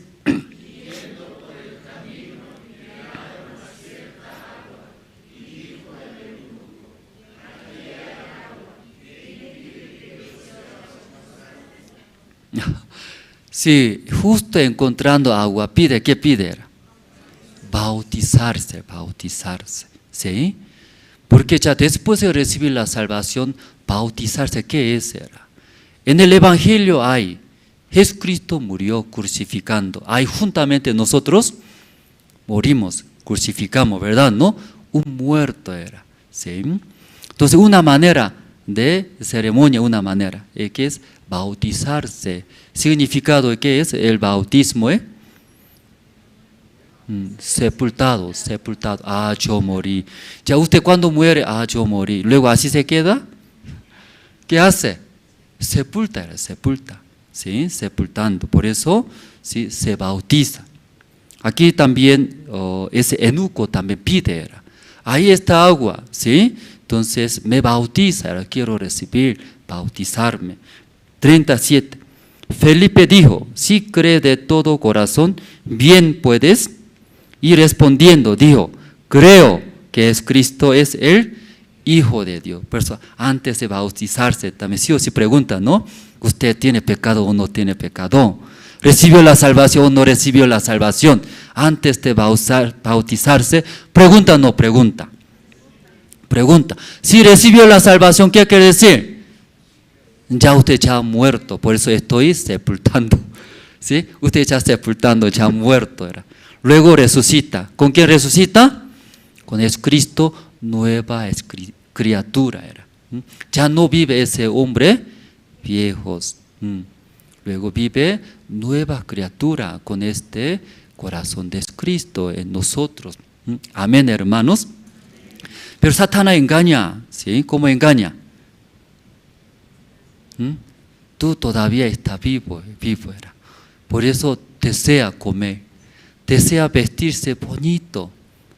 Sí, justo encontrando agua, pide, ¿qué pide? Bautizarse, ¿sí? Porque ya después de recibir la salvación, bautizarse, ¿qué es? En el evangelio hay, Jesucristo murió crucificando, hay juntamente nosotros morimos, crucificamos, ¿verdad? ¿No? Un muerto era, ¿sí? Entonces una manera de ceremonia, una manera, que es bautizarse. Significado, ¿qué es el bautismo? Sepultado. Yo morí. Ya usted cuando muere, yo morí. Luego así se queda. ¿Qué hace? Sepulta. ¿Sí? Sepultando. Por eso ¿sí? Se bautiza. Aquí también ese eunuco también pide. Ahí está agua. ¿Sí? Entonces me bautiza. Quiero recibir, bautizarme. 37. Felipe dijo, si cree de todo corazón, bien puedes. Y respondiendo, dijo, creo que Cristo es el Hijo de Dios. Por eso, antes de bautizarse, también sí o sí pregunta, ¿no? ¿Usted tiene pecado o no tiene pecado? ¿Recibió la salvación o no recibió la salvación? Antes de bautizarse, ¿pregunta o no pregunta? Pregunta. Si recibió la salvación, ¿qué quiere decir? Ya usted ya ha muerto, por eso estoy sepultando. ¿Sí? Usted ya sepultando, ya ha muerto. Luego resucita. ¿Con quién resucita? Con Jesucristo, nueva criatura. Ya no vive ese hombre viejo. Luego vive nueva criatura con este corazón de Cristo en nosotros. Amén, hermanos. Pero Satanás engaña. ¿Sí? ¿Cómo engaña? Tú todavía estás vivo. Por eso desea comer, desea vestirse bonito.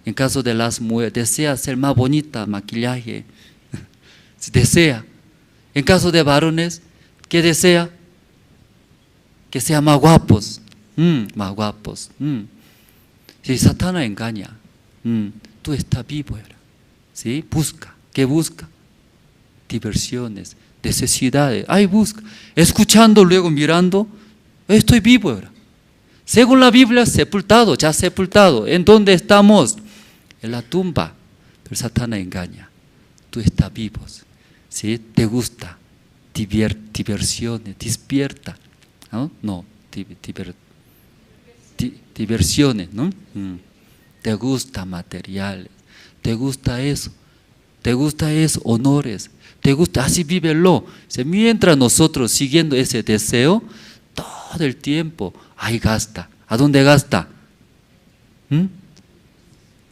En caso de las mujeres, desea ser más bonita, maquillaje. Desea. En caso de varones, ¿qué desea? Que sean más guapos. Más guapos. Si Satanás engaña, tú estás vivo. ¿Sí? Busca. ¿Qué busca? Diversiones, necesidades. Ahí busca. Escuchando, luego mirando. Estoy vivo ahora. Según la Biblia, sepultado, ya sepultado. ¿En dónde estamos? En la tumba. Pero Satanás engaña. Tú estás vivo. ¿Sí? Te gusta. Diversiones, despierta. No, diversiones, ¿no? Te gusta materiales. Te gusta eso. Honores. Te gusta, así vívelo. Mientras nosotros siguiendo ese deseo, todo el tiempo, ahí gasta. ¿A dónde gasta?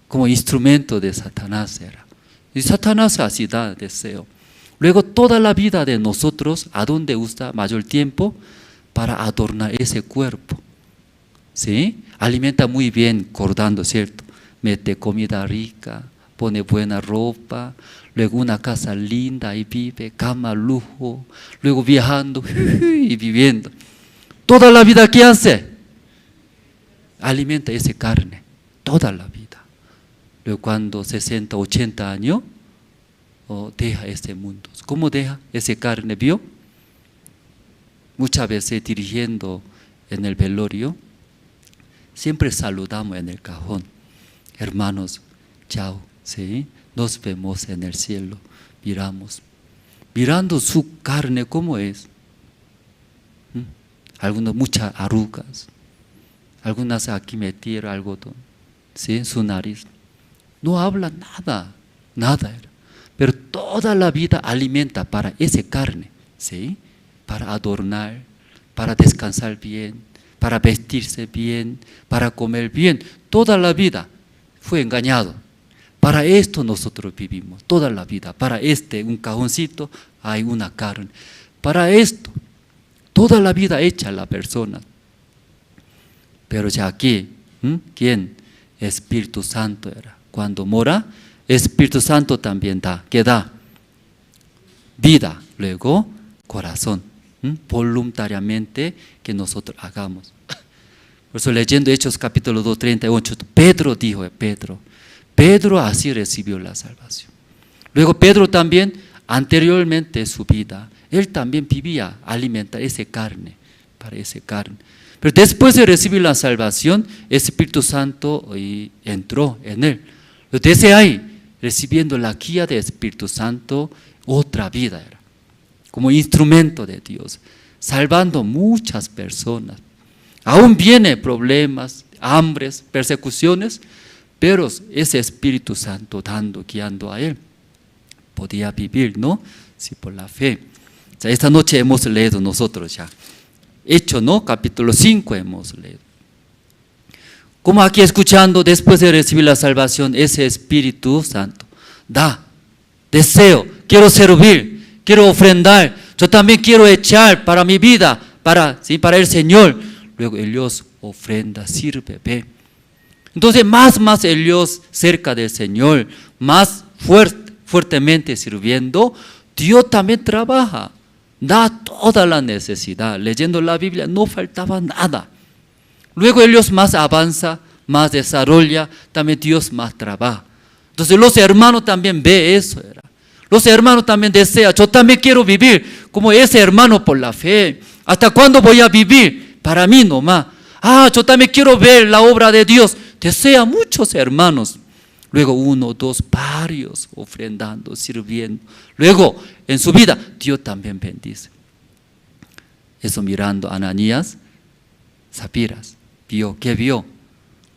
Como instrumento de Satanás era. Y Satanás así da deseo. Luego toda la vida de nosotros, ¿a dónde usa mayor tiempo? para adornar ese cuerpo. ¿Sí? Alimenta muy bien, acordando, ¿cierto? Mete comida rica, pone buena ropa, luego una casa linda y vive, cama, lujo, luego viajando y viviendo. Toda la vida, ¿qué hace? Alimenta esa carne, toda la vida. Luego cuando 60, 80 años, deja este mundo. ¿Cómo deja esa carne? ¿Vio? Muchas veces dirigiendo en el velorio, siempre saludamos en el cajón. Hermanos, chao, ¿sí? Nos vemos en el cielo, miramos. Mirando su carne, ¿cómo es? Algunas, muchas arrugas. Algunas aquí metieron algodón, ¿sí? En su nariz. No habla nada, nada. Pero toda la vida alimenta para esa carne, ¿sí? Para adornar, para descansar bien, para vestirse bien, para comer bien. Toda la vida fue engañado. Para esto nosotros vivimos, toda la vida. Para un cajoncito hay una carne. Para esto, toda la vida hecha la persona. Pero ya aquí, ¿quién? Espíritu Santo era. Cuando mora, Espíritu Santo también da. ¿Qué da? Vida, luego corazón. Voluntariamente que nosotros hagamos. Por eso leyendo Hechos capítulo 2, 38, Pedro así recibió la salvación. Luego Pedro también, anteriormente su vida, él también vivía, alimenta esa carne, para esa carne. Pero después de recibir la salvación, el Espíritu Santo entró en él. Desde ahí, recibiendo la guía del Espíritu Santo, otra vida era, como instrumento de Dios, salvando muchas personas. Aún vienen problemas, hambres, persecuciones, pero ese Espíritu Santo dando, guiando a él, podía vivir, ¿no? Sí, por la fe. O sea, esta noche hemos leído nosotros ya. Hecho, ¿no? Capítulo 5 hemos leído. Como aquí escuchando, después de recibir la salvación, ese Espíritu Santo da deseo, quiero servir, quiero ofrendar, yo también quiero echar para mi vida, para el Señor. Luego ellos ofrenda, sirve, ve. Entonces más ellos cerca del Señor, más fuertemente sirviendo, Dios también trabaja, da toda la necesidad. Leyendo la Biblia no faltaba nada. Luego ellos más avanza, más desarrolla, también Dios más trabaja. Entonces los hermanos también ven eso. Los hermanos también desean, yo también quiero vivir como ese hermano por la fe. ¿Hasta cuándo voy a vivir? Para mí nomás. Yo también quiero ver la obra de Dios. Desea muchos hermanos. Luego 1, 2, varios ofrendando, sirviendo. Luego en su vida Dios también bendice. Eso mirando a Ananías, Zapiras, vio, ¿qué vio?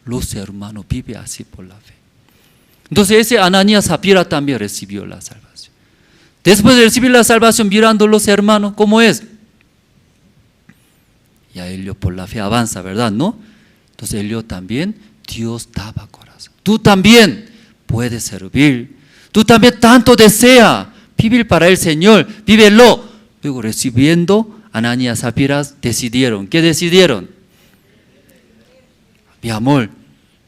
Los hermanos viven así por la fe. Entonces ese Ananías, Zafira también recibió la salvación. Después de recibir la salvación, mirando los hermanos, ¿cómo es? Y a ellos por la fe avanza, ¿verdad? ¿No? Entonces ellos también, Dios daba corazón. Tú también puedes servir. Tú también tanto deseas vivir para el Señor, vívelo. Luego recibiendo, Ananías, Zafiras decidieron. ¿Qué decidieron? Mi amor,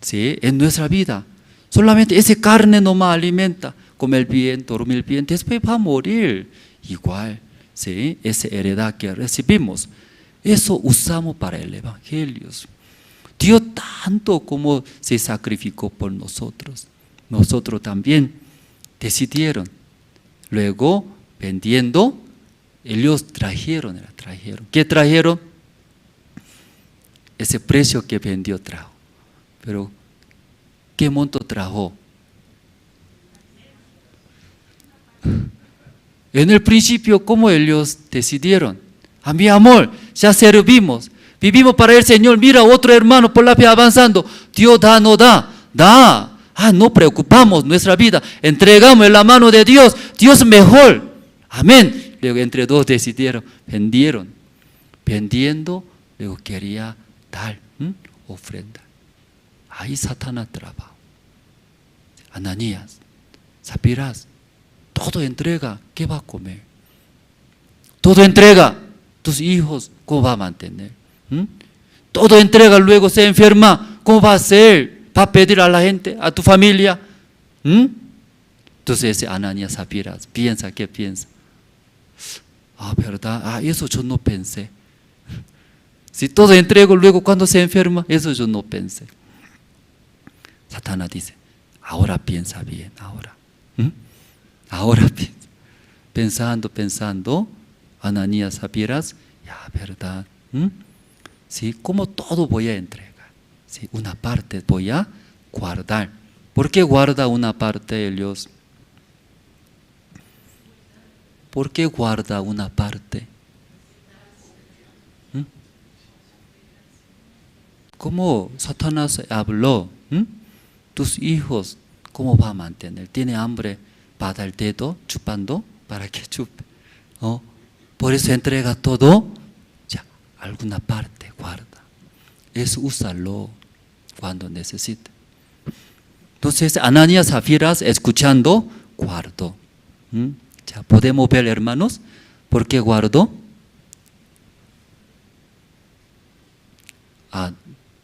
¿sí? En nuestra vida. Solamente esa carne nomás alimenta, comer bien, dormir bien, después va a morir. Igual, ¿sí? Esa heredad que recibimos, eso usamos para el Evangelio. Dios tanto como se sacrificó por nosotros. Nosotros también decidieron. Luego, vendiendo, ellos trajeron. ¿Qué trajeron? Ese precio que vendió trajo. Pero ¿qué monto trajo? En el principio, ¿cómo ellos decidieron? A mi amor, ya servimos, vivimos para el Señor. Mira, otro hermano por la fe avanzando. Dios da, no da, da. No preocupamos nuestra vida, entregamos en la mano de Dios. Dios mejor. Amén. Luego entre dos decidieron, vendieron. Vendiendo, luego quería dar ofrenda. Ahí Satanás trabaja. Ananías, Zafiras, todo entrega. ¿Qué va a comer? Todo entrega. tus hijos, ¿cómo va a mantener? Todo entrega, luego se enferma, ¿cómo va a hacer? ¿Va a pedir a la gente, a tu familia? Entonces ese Ananías Zafira piensa, ¿qué piensa? ¿Verdad? Eso yo no pensé. Si todo entrego, luego cuando se enferma, eso yo no pensé. Satanás dice, ahora piensa bien, ahora. Ahora piensa. Pensando, Ananías Zafira, ya, ¿verdad? ¿Sí? Como todo voy a entregar. ¿Sí? Una parte voy a guardar. ¿Por qué guarda una parte, Dios? ¿Por qué guarda una parte? ¿Cómo Satanás habló? Tus hijos, ¿cómo va a mantener? ¿Tiene hambre? ¿Va a dar dedo chupando? ¿Para que chupe? Por eso entrega todo. Ya, alguna parte guarda. Eso úsalo cuando necesite. Entonces, Ananías Zafira, escuchando, guardó. Ya, podemos ver, hermanos, ¿por qué guardó?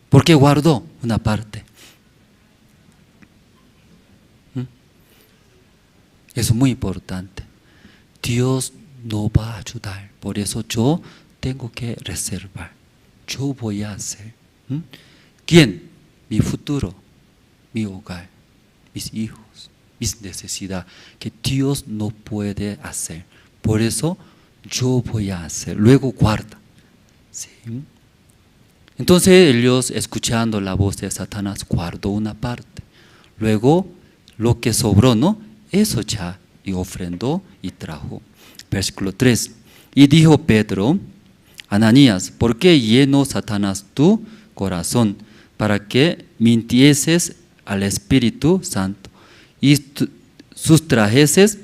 ¿Por qué guardó una parte? Es muy importante. Dios no va a ayudar, por eso yo tengo que reservar. Yo voy a hacer. ¿Quién? Mi futuro, mi hogar, mis hijos, mis necesidades, que Dios no puede hacer. Por eso yo voy a hacer. Luego guarda. ¿Sí? Entonces ellos, escuchando la voz de Satanás, guardó una parte. Luego lo que sobró, ¿no? Eso ya y ofrendó y trajo. Versículo 3. Y dijo Pedro, Ananías, ¿por qué llenó Satanás tu corazón para que mintieses al Espíritu Santo y sustrajeses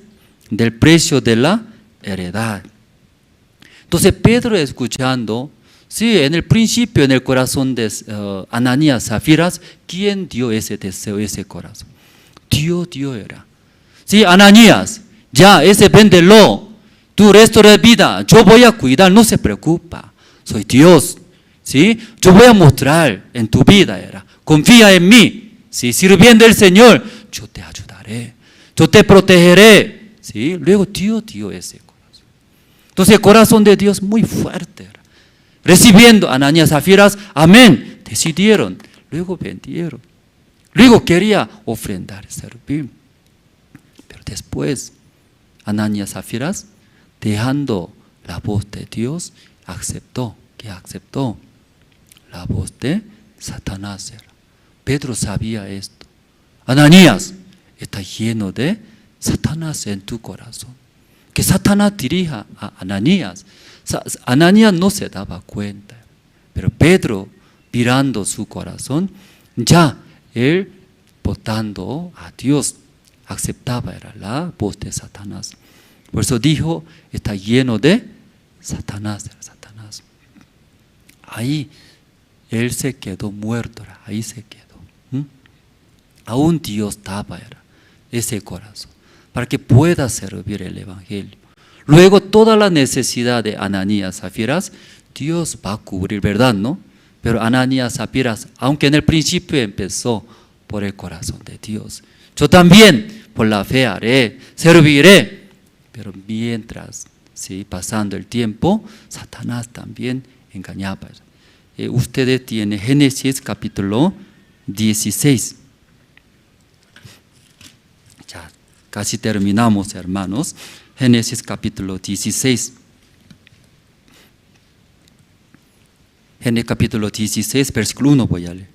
del precio de la heredad? Entonces Pedro, escuchando, sí, en el principio, en el corazón de Ananías Zafira, ¿quién dio ese deseo, ese corazón? Dios era. Sí, Ananías, ya, ese véndelo, tu resto de vida, yo voy a cuidar, no se preocupa, soy Dios, ¿sí? Yo voy a mostrar en tu vida, confía en mí, ¿sí? Sirviendo al Señor, yo te ayudaré, yo te protegeré, ¿sí? Luego Dios dio ese corazón. Entonces el corazón de Dios muy fuerte era. Recibiendo Ananías Zafira, amén, decidieron, luego vendieron, luego quería ofrendar, servir. Pero después, Ananías Zafira, dejando la voz de Dios, aceptó la voz de Satanás. Pedro sabía esto. Ananías, está lleno de Satanás en tu corazón. Que Satanás dirija a Ananías. Ananías no se daba cuenta, pero Pedro, mirando su corazón, ya él, votando a Dios, aceptaba la voz de Satanás. Por eso dijo, está lleno de Satanás. Ahí él se quedó muerto, ahí se quedó. Aún Dios daba ese corazón para que pueda servir el Evangelio. Luego toda la necesidad de Ananías Zafira, Dios va a cubrir, ¿verdad? ¿No? Pero Ananías Zafira, aunque en el principio empezó por el corazón de Dios, yo también por la fe haré, serviré. Pero mientras, ¿sí? Pasando el tiempo, Satanás también engañaba. Ustedes tienen Génesis capítulo 16. Ya casi terminamos, hermanos. Génesis capítulo 16. Génesis capítulo 16, versículo 1 voy a leer.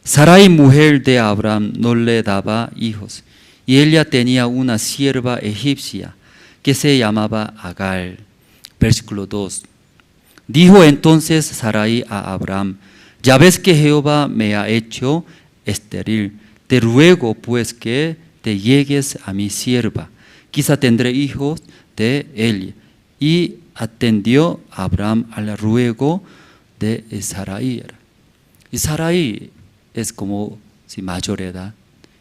Sarai, mujer de Abraham, no le daba hijos, y ella tenía una sierva egipcia que se llamaba Agar. Versículo 2. Dijo entonces Sarai a Abraham, ya ves que Jehová me ha hecho estéril, te ruego pues que te llegues a mi sierva, quizá tendré hijos de ella. Y atendió Abraham al ruego de Sarai. Y Sarai es como si mayor edad,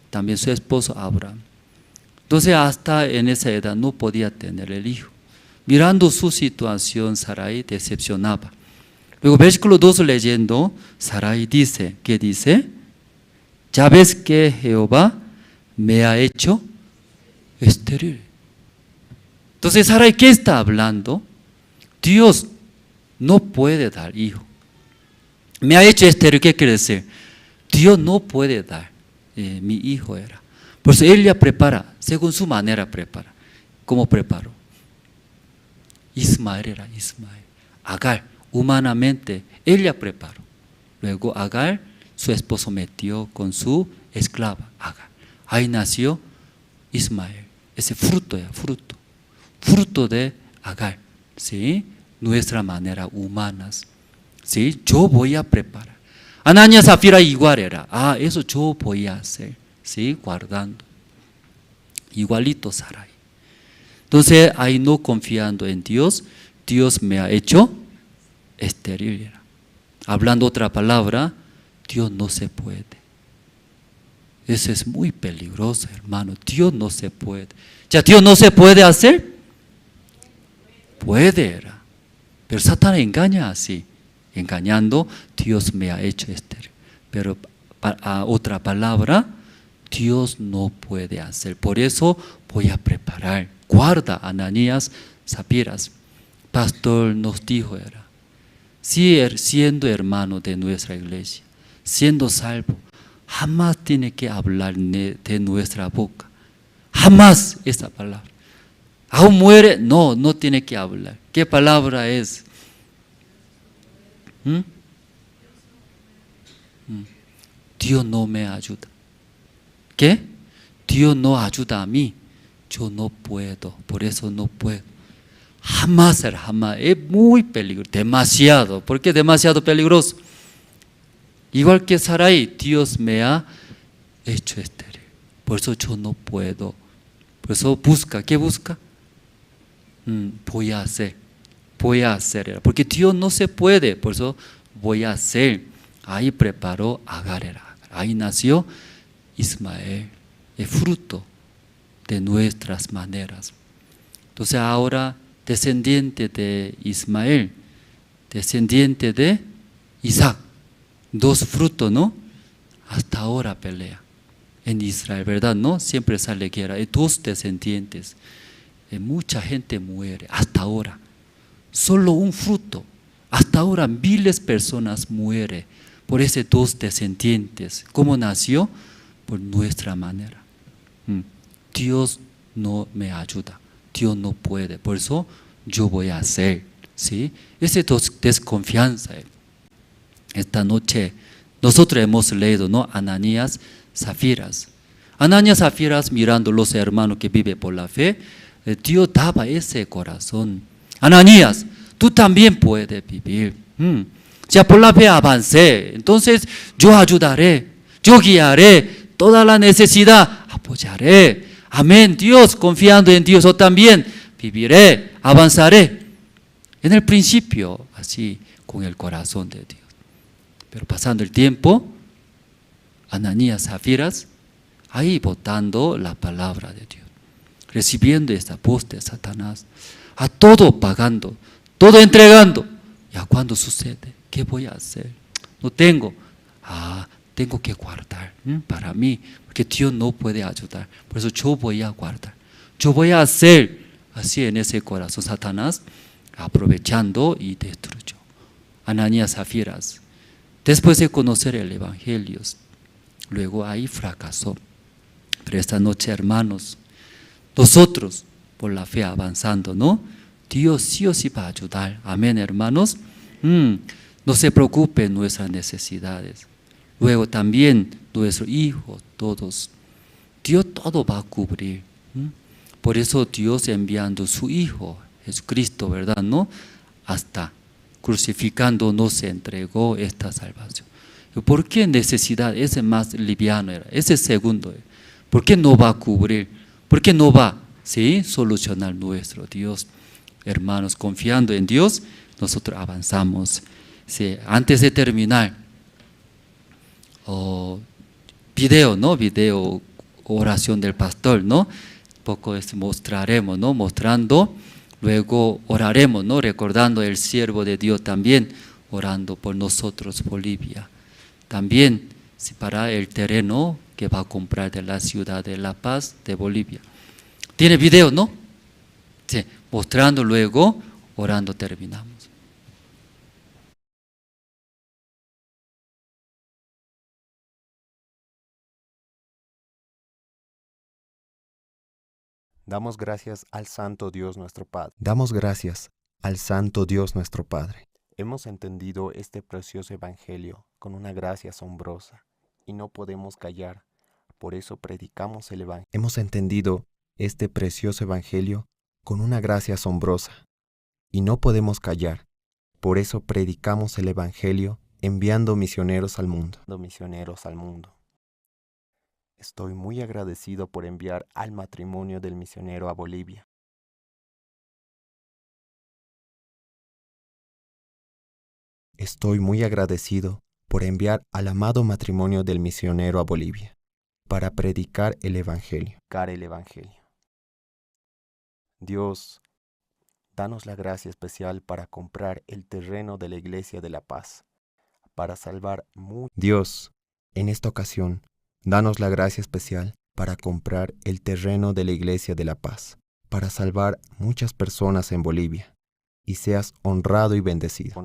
también su esposo Abraham. Entonces hasta en esa edad no podía tener el hijo. Mirando su situación, Sarai decepcionaba. Luego versículo 2 leyendo, Sarai dice, ¿qué dice? Ya ves que Jehová me ha hecho estéril. Entonces Sarai, ¿qué está hablando? Dios no puede dar hijo. Me ha hecho estéril, ¿qué quiere decir? Dios no puede dar, mi hijo era. Por eso ella prepara, según su manera prepara. ¿Cómo preparó? Ismael era Ismael. Agar, humanamente, ella preparó. Luego Agar, su esposo metió con su esclava, Agar. Ahí nació Ismael. Ese fruto era fruto de Agar. ¿Sí? Nuestra manera humanas. ¿Sí? Yo voy a preparar. Ananías, Zafira igual era. Eso yo voy a hacer. ¿Sí? Guardando. Igualito Sarai. Entonces, ahí no confiando en Dios, Dios me ha hecho estéril. Hablando otra palabra, Dios no se puede. Eso es muy peligroso, hermano. Dios no se puede. ¿Ya Dios no se puede hacer? Puede. Pero Satán engaña así. Engañando, Dios me ha hecho estéril. Pero a otra palabra, Dios no puede hacer. Por eso voy a preparar. Guarda, Ananías, Zafiras. Pastor nos dijo, siendo hermano de nuestra iglesia, siendo salvo, jamás tiene que hablar de nuestra boca. Jamás esa palabra. ¿Aún muere? No tiene que hablar. ¿Qué palabra es? Dios no me ayuda. ¿Qué? Dios no ayuda a mí. Yo no puedo, por eso no puedo. Jamás, es muy peligroso, demasiado. ¿Por qué demasiado peligroso? Igual que Sarai, Dios me ha hecho estéril. Por eso yo no puedo. Por eso busca, ¿qué busca? Voy a hacer. Porque Dios no se puede, por eso voy a hacer. Ahí preparó Agar. Ahí nació Ismael, el fruto de nuestras maneras. Entonces ahora, descendiente de Ismael, descendiente de Isaac, dos frutos, ¿no? Hasta ahora pelea en Israel, ¿verdad? ¿No? Siempre sale guerra. Hay dos descendientes. Mucha gente muere hasta ahora. Solo un fruto. Hasta ahora miles de personas mueren por ese dos descendientes. ¿Cómo nació? Por nuestra manera. Dios no me ayuda. Dios no puede. Por eso yo voy a hacer. ¿Sí? Esa desconfianza. Esta noche nosotros hemos leído, ¿no? Ananías, Zafiras. Ananías, Zafiras, mirando los hermanos que viven por la fe, Dios daba ese corazón. Ananías, tú también puedes vivir. Ya por la fe avancé, entonces yo ayudaré, yo guiaré toda la necesidad, apoyaré. Amén, Dios, confiando en Dios, yo también viviré, avanzaré. En el principio, así, con el corazón de Dios. Pero pasando el tiempo, Ananías, Zafiras, ahí votando la palabra de Dios, recibiendo esta voz de Satanás, a todo pagando, todo entregando. ¿Ya cuándo sucede? ¿Qué voy a hacer? No tengo. Tengo que guardar para mí, porque Dios no puede ayudar. Por eso yo voy a guardar. Yo voy a hacer así en ese corazón. Satanás aprovechando y destruyó. Ananías, Zafiras, después de conocer el evangelio, luego ahí fracasó. Pero esta noche, hermanos, nosotros por la fe avanzando, ¿no? Dios sí o sí va a ayudar. Amén, hermanos. No se preocupen nuestras necesidades. Luego también nuestros hijos, todos. Dios todo va a cubrir. Por eso Dios enviando su Hijo, Jesucristo, ¿verdad? ¿No? Hasta crucificando nos entregó esta salvación. ¿Por qué necesidad? Ese más liviano era, ese segundo. ¿Por qué no va a cubrir? ¿Por qué no va a solucionar nuestro Dios? Hermanos, confiando en Dios, nosotros avanzamos. Sí, antes de terminar, video, ¿no? Video, oración del pastor, ¿no? Poco mostraremos, ¿no? Mostrando Luego oraremos, ¿no? Recordando el siervo de Dios también, orando por nosotros, Bolivia. También para el terreno que va a comprar de la ciudad de La Paz, de Bolivia. Tiene video, ¿no? Sí, mostrando luego, orando terminamos. Damos gracias al Santo Dios nuestro Padre. Damos gracias al Santo Dios nuestro Padre. Hemos entendido este precioso Evangelio con una gracia asombrosa y no podemos callar. Por eso predicamos el Evangelio. Hemos entendido este precioso Evangelio con una gracia asombrosa y no podemos callar. Por eso predicamos el Evangelio enviando misioneros al mundo. Estoy muy agradecido por enviar al matrimonio del misionero a Bolivia. Estoy muy agradecido por enviar al amado matrimonio del misionero a Bolivia para predicar el Evangelio. Dios, danos la gracia especial para comprar el terreno de la Iglesia de la Paz, para salvar muchos. Dios, en esta ocasión, danos la gracia especial para comprar el terreno de la Iglesia de la Paz, para salvar muchas personas en Bolivia, y seas honrado y bendecido.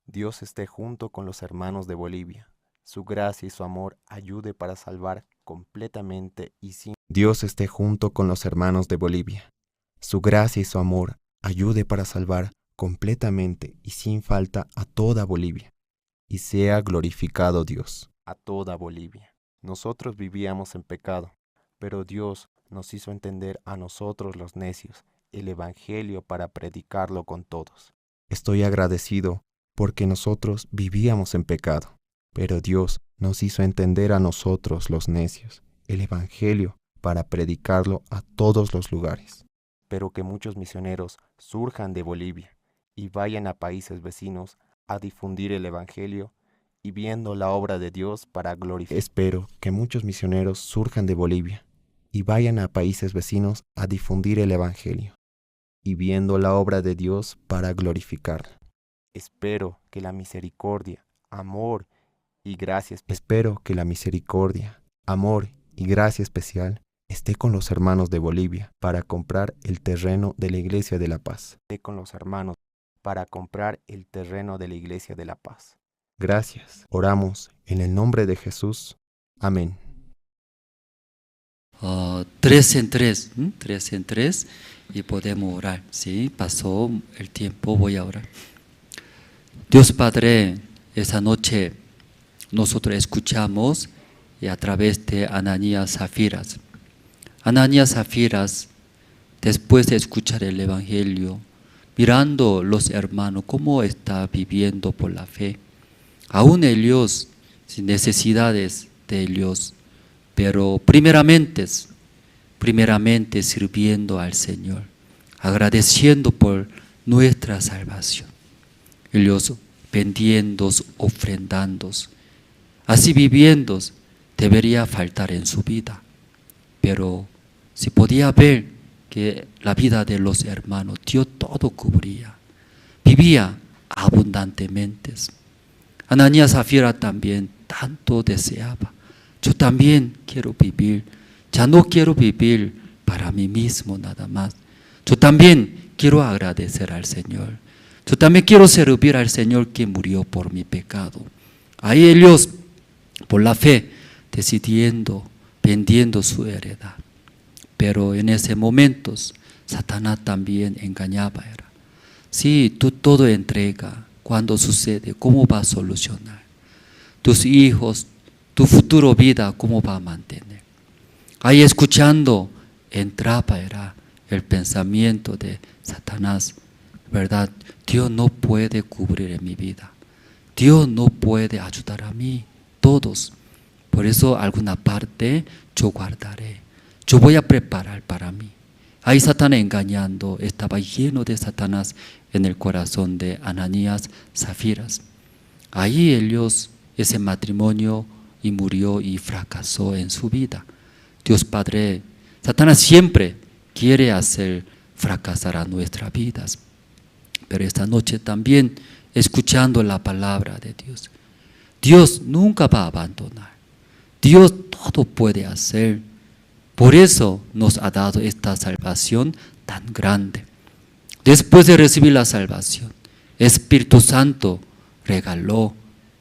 Dios esté junto con los hermanos de Bolivia. Su gracia y su amor ayude para salvar completamente y sin... Dios esté junto con los hermanos de Bolivia. Su gracia y su amor ayude para salvar completamente y sin falta a toda Bolivia. Y sea glorificado Dios a toda Bolivia. Nosotros vivíamos en pecado, pero Dios nos hizo entender a nosotros los necios el Evangelio para predicarlo con todos. Estoy agradecido porque nosotros vivíamos en pecado, pero Dios nos hizo entender a nosotros los necios el Evangelio para predicarlo a todos los lugares. Espero que muchos misioneros surjan de Bolivia y vayan a países vecinos a difundir el Evangelio y viendo la obra de Dios para glorificar. Espero que muchos misioneros surjan de Bolivia y vayan a países vecinos a difundir el Evangelio y viendo la obra de Dios para glorificarla. Espero que la misericordia, amor y gracia especial esté con los hermanos de Bolivia para comprar el terreno de la Iglesia de la Paz. Gracias. Oramos en el nombre de Jesús. Amén. 3 en 3, y podemos orar. Sí, pasó el tiempo, voy a orar. Dios Padre, esa noche nosotros escuchamos y a través de Ananías Zafiras. Ananías Zafiras, después de escuchar el Evangelio, mirando los hermanos cómo está viviendo por la fe, aún ellos sin necesidades de ellos, pero primeramente sirviendo al Señor, agradeciendo por nuestra salvación. Ellos vendiendo, ofrendando, así viviendo, debería faltar en su vida. Pero si podía ver que la vida de los hermanos, Dios todo cubría, vivía abundantemente. Ananías Zafira también tanto deseaba. Yo también quiero vivir, ya no quiero vivir para mí mismo nada más. Yo también quiero agradecer al Señor. Yo también quiero servir al Señor que murió por mi pecado. Ahí ellos, por la fe, decidiendo, vendiendo su heredad. Pero en ese momento, Satanás también engañaba. Sí, tú todo entrega. Cuando sucede, ¿cómo va a solucionar? Tus hijos, tu futuro vida, ¿cómo va a mantener? Ahí escuchando, entraba el pensamiento de Satanás, ¿verdad? Dios no puede cubrir en mi vida. Dios no puede ayudar a mí, todos. Por eso alguna parte yo guardaré. Yo voy a preparar para mí. Ahí Satanás engañando, estaba lleno de Satanás en el corazón de Ananías Zafiras. Ahí ellos, ese matrimonio, y murió y fracasó en su vida. Dios Padre, Satanás siempre quiere hacer fracasar a nuestras vidas. Pero esta noche también, escuchando la palabra de Dios, Dios nunca va a abandonar. Dios todo puede hacer. Por eso nos ha dado esta salvación tan grande. Después de recibir la salvación, Espíritu Santo regaló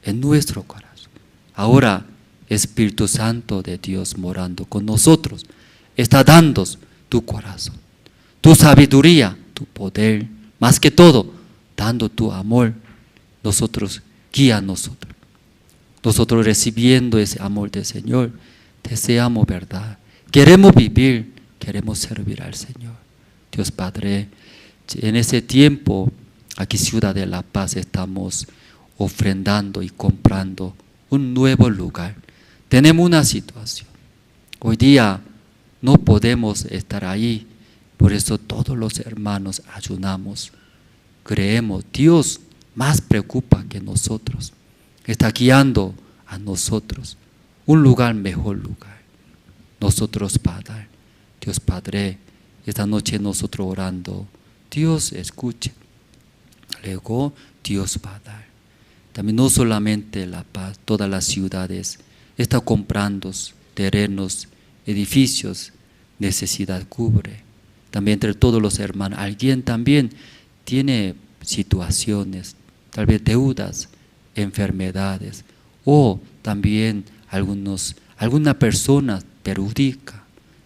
en nuestro corazón. Ahora, Espíritu Santo de Dios morando con nosotros, está dando tu corazón, tu sabiduría, tu poder, más que todo, dando tu amor. Nosotros, guía a nosotros. Nosotros recibiendo ese amor del Señor, deseamos verdad. Queremos vivir, queremos servir al Señor. Dios Padre, en ese tiempo, aquí Ciudad de La Paz, estamos ofrendando y comprando un nuevo lugar. Tenemos una situación. Hoy día no podemos estar ahí, por eso todos los hermanos ayunamos. Creemos, Dios más preocupa que nosotros. Está guiando a nosotros un lugar, mejor lugar. Nosotros va a dar. Dios Padre, esta noche nosotros orando, Dios escuche. Luego Dios va a dar. También no solamente La Paz, todas las ciudades está comprando terrenos, edificios, necesidad cubre. También entre todos los hermanos, alguien también tiene situaciones, tal vez deudas, enfermedades, o también alguna persona perjudica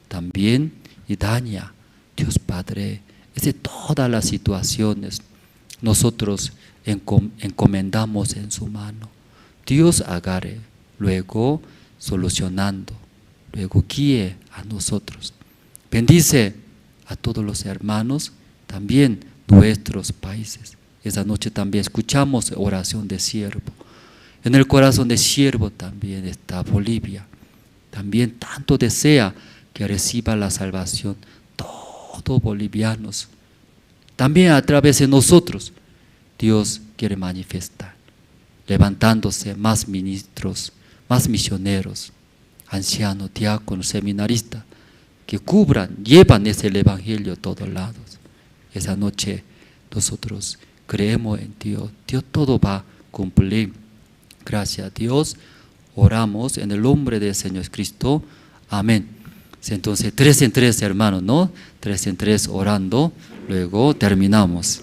también y daña. Dios Padre, es de todas las situaciones nosotros encomendamos en su mano. Dios agarre, luego solucionando, luego guíe a nosotros. Bendice a todos los hermanos, también nuestros países. Esta noche también escuchamos oración de siervo. En el corazón de siervo también está Bolivia. También tanto desea que reciba la salvación todos bolivianos. También a través de nosotros Dios quiere manifestar, levantándose más ministros, más misioneros, ancianos, diáconos, seminaristas, que llevan ese evangelio a todos lados. Esa noche nosotros creemos en Dios, Dios todo va a cumplir. Gracias a Dios, oramos en el nombre del Señor Cristo. Amén. Entonces, 3 en 3, hermanos, ¿no? 3 en 3 orando, luego terminamos.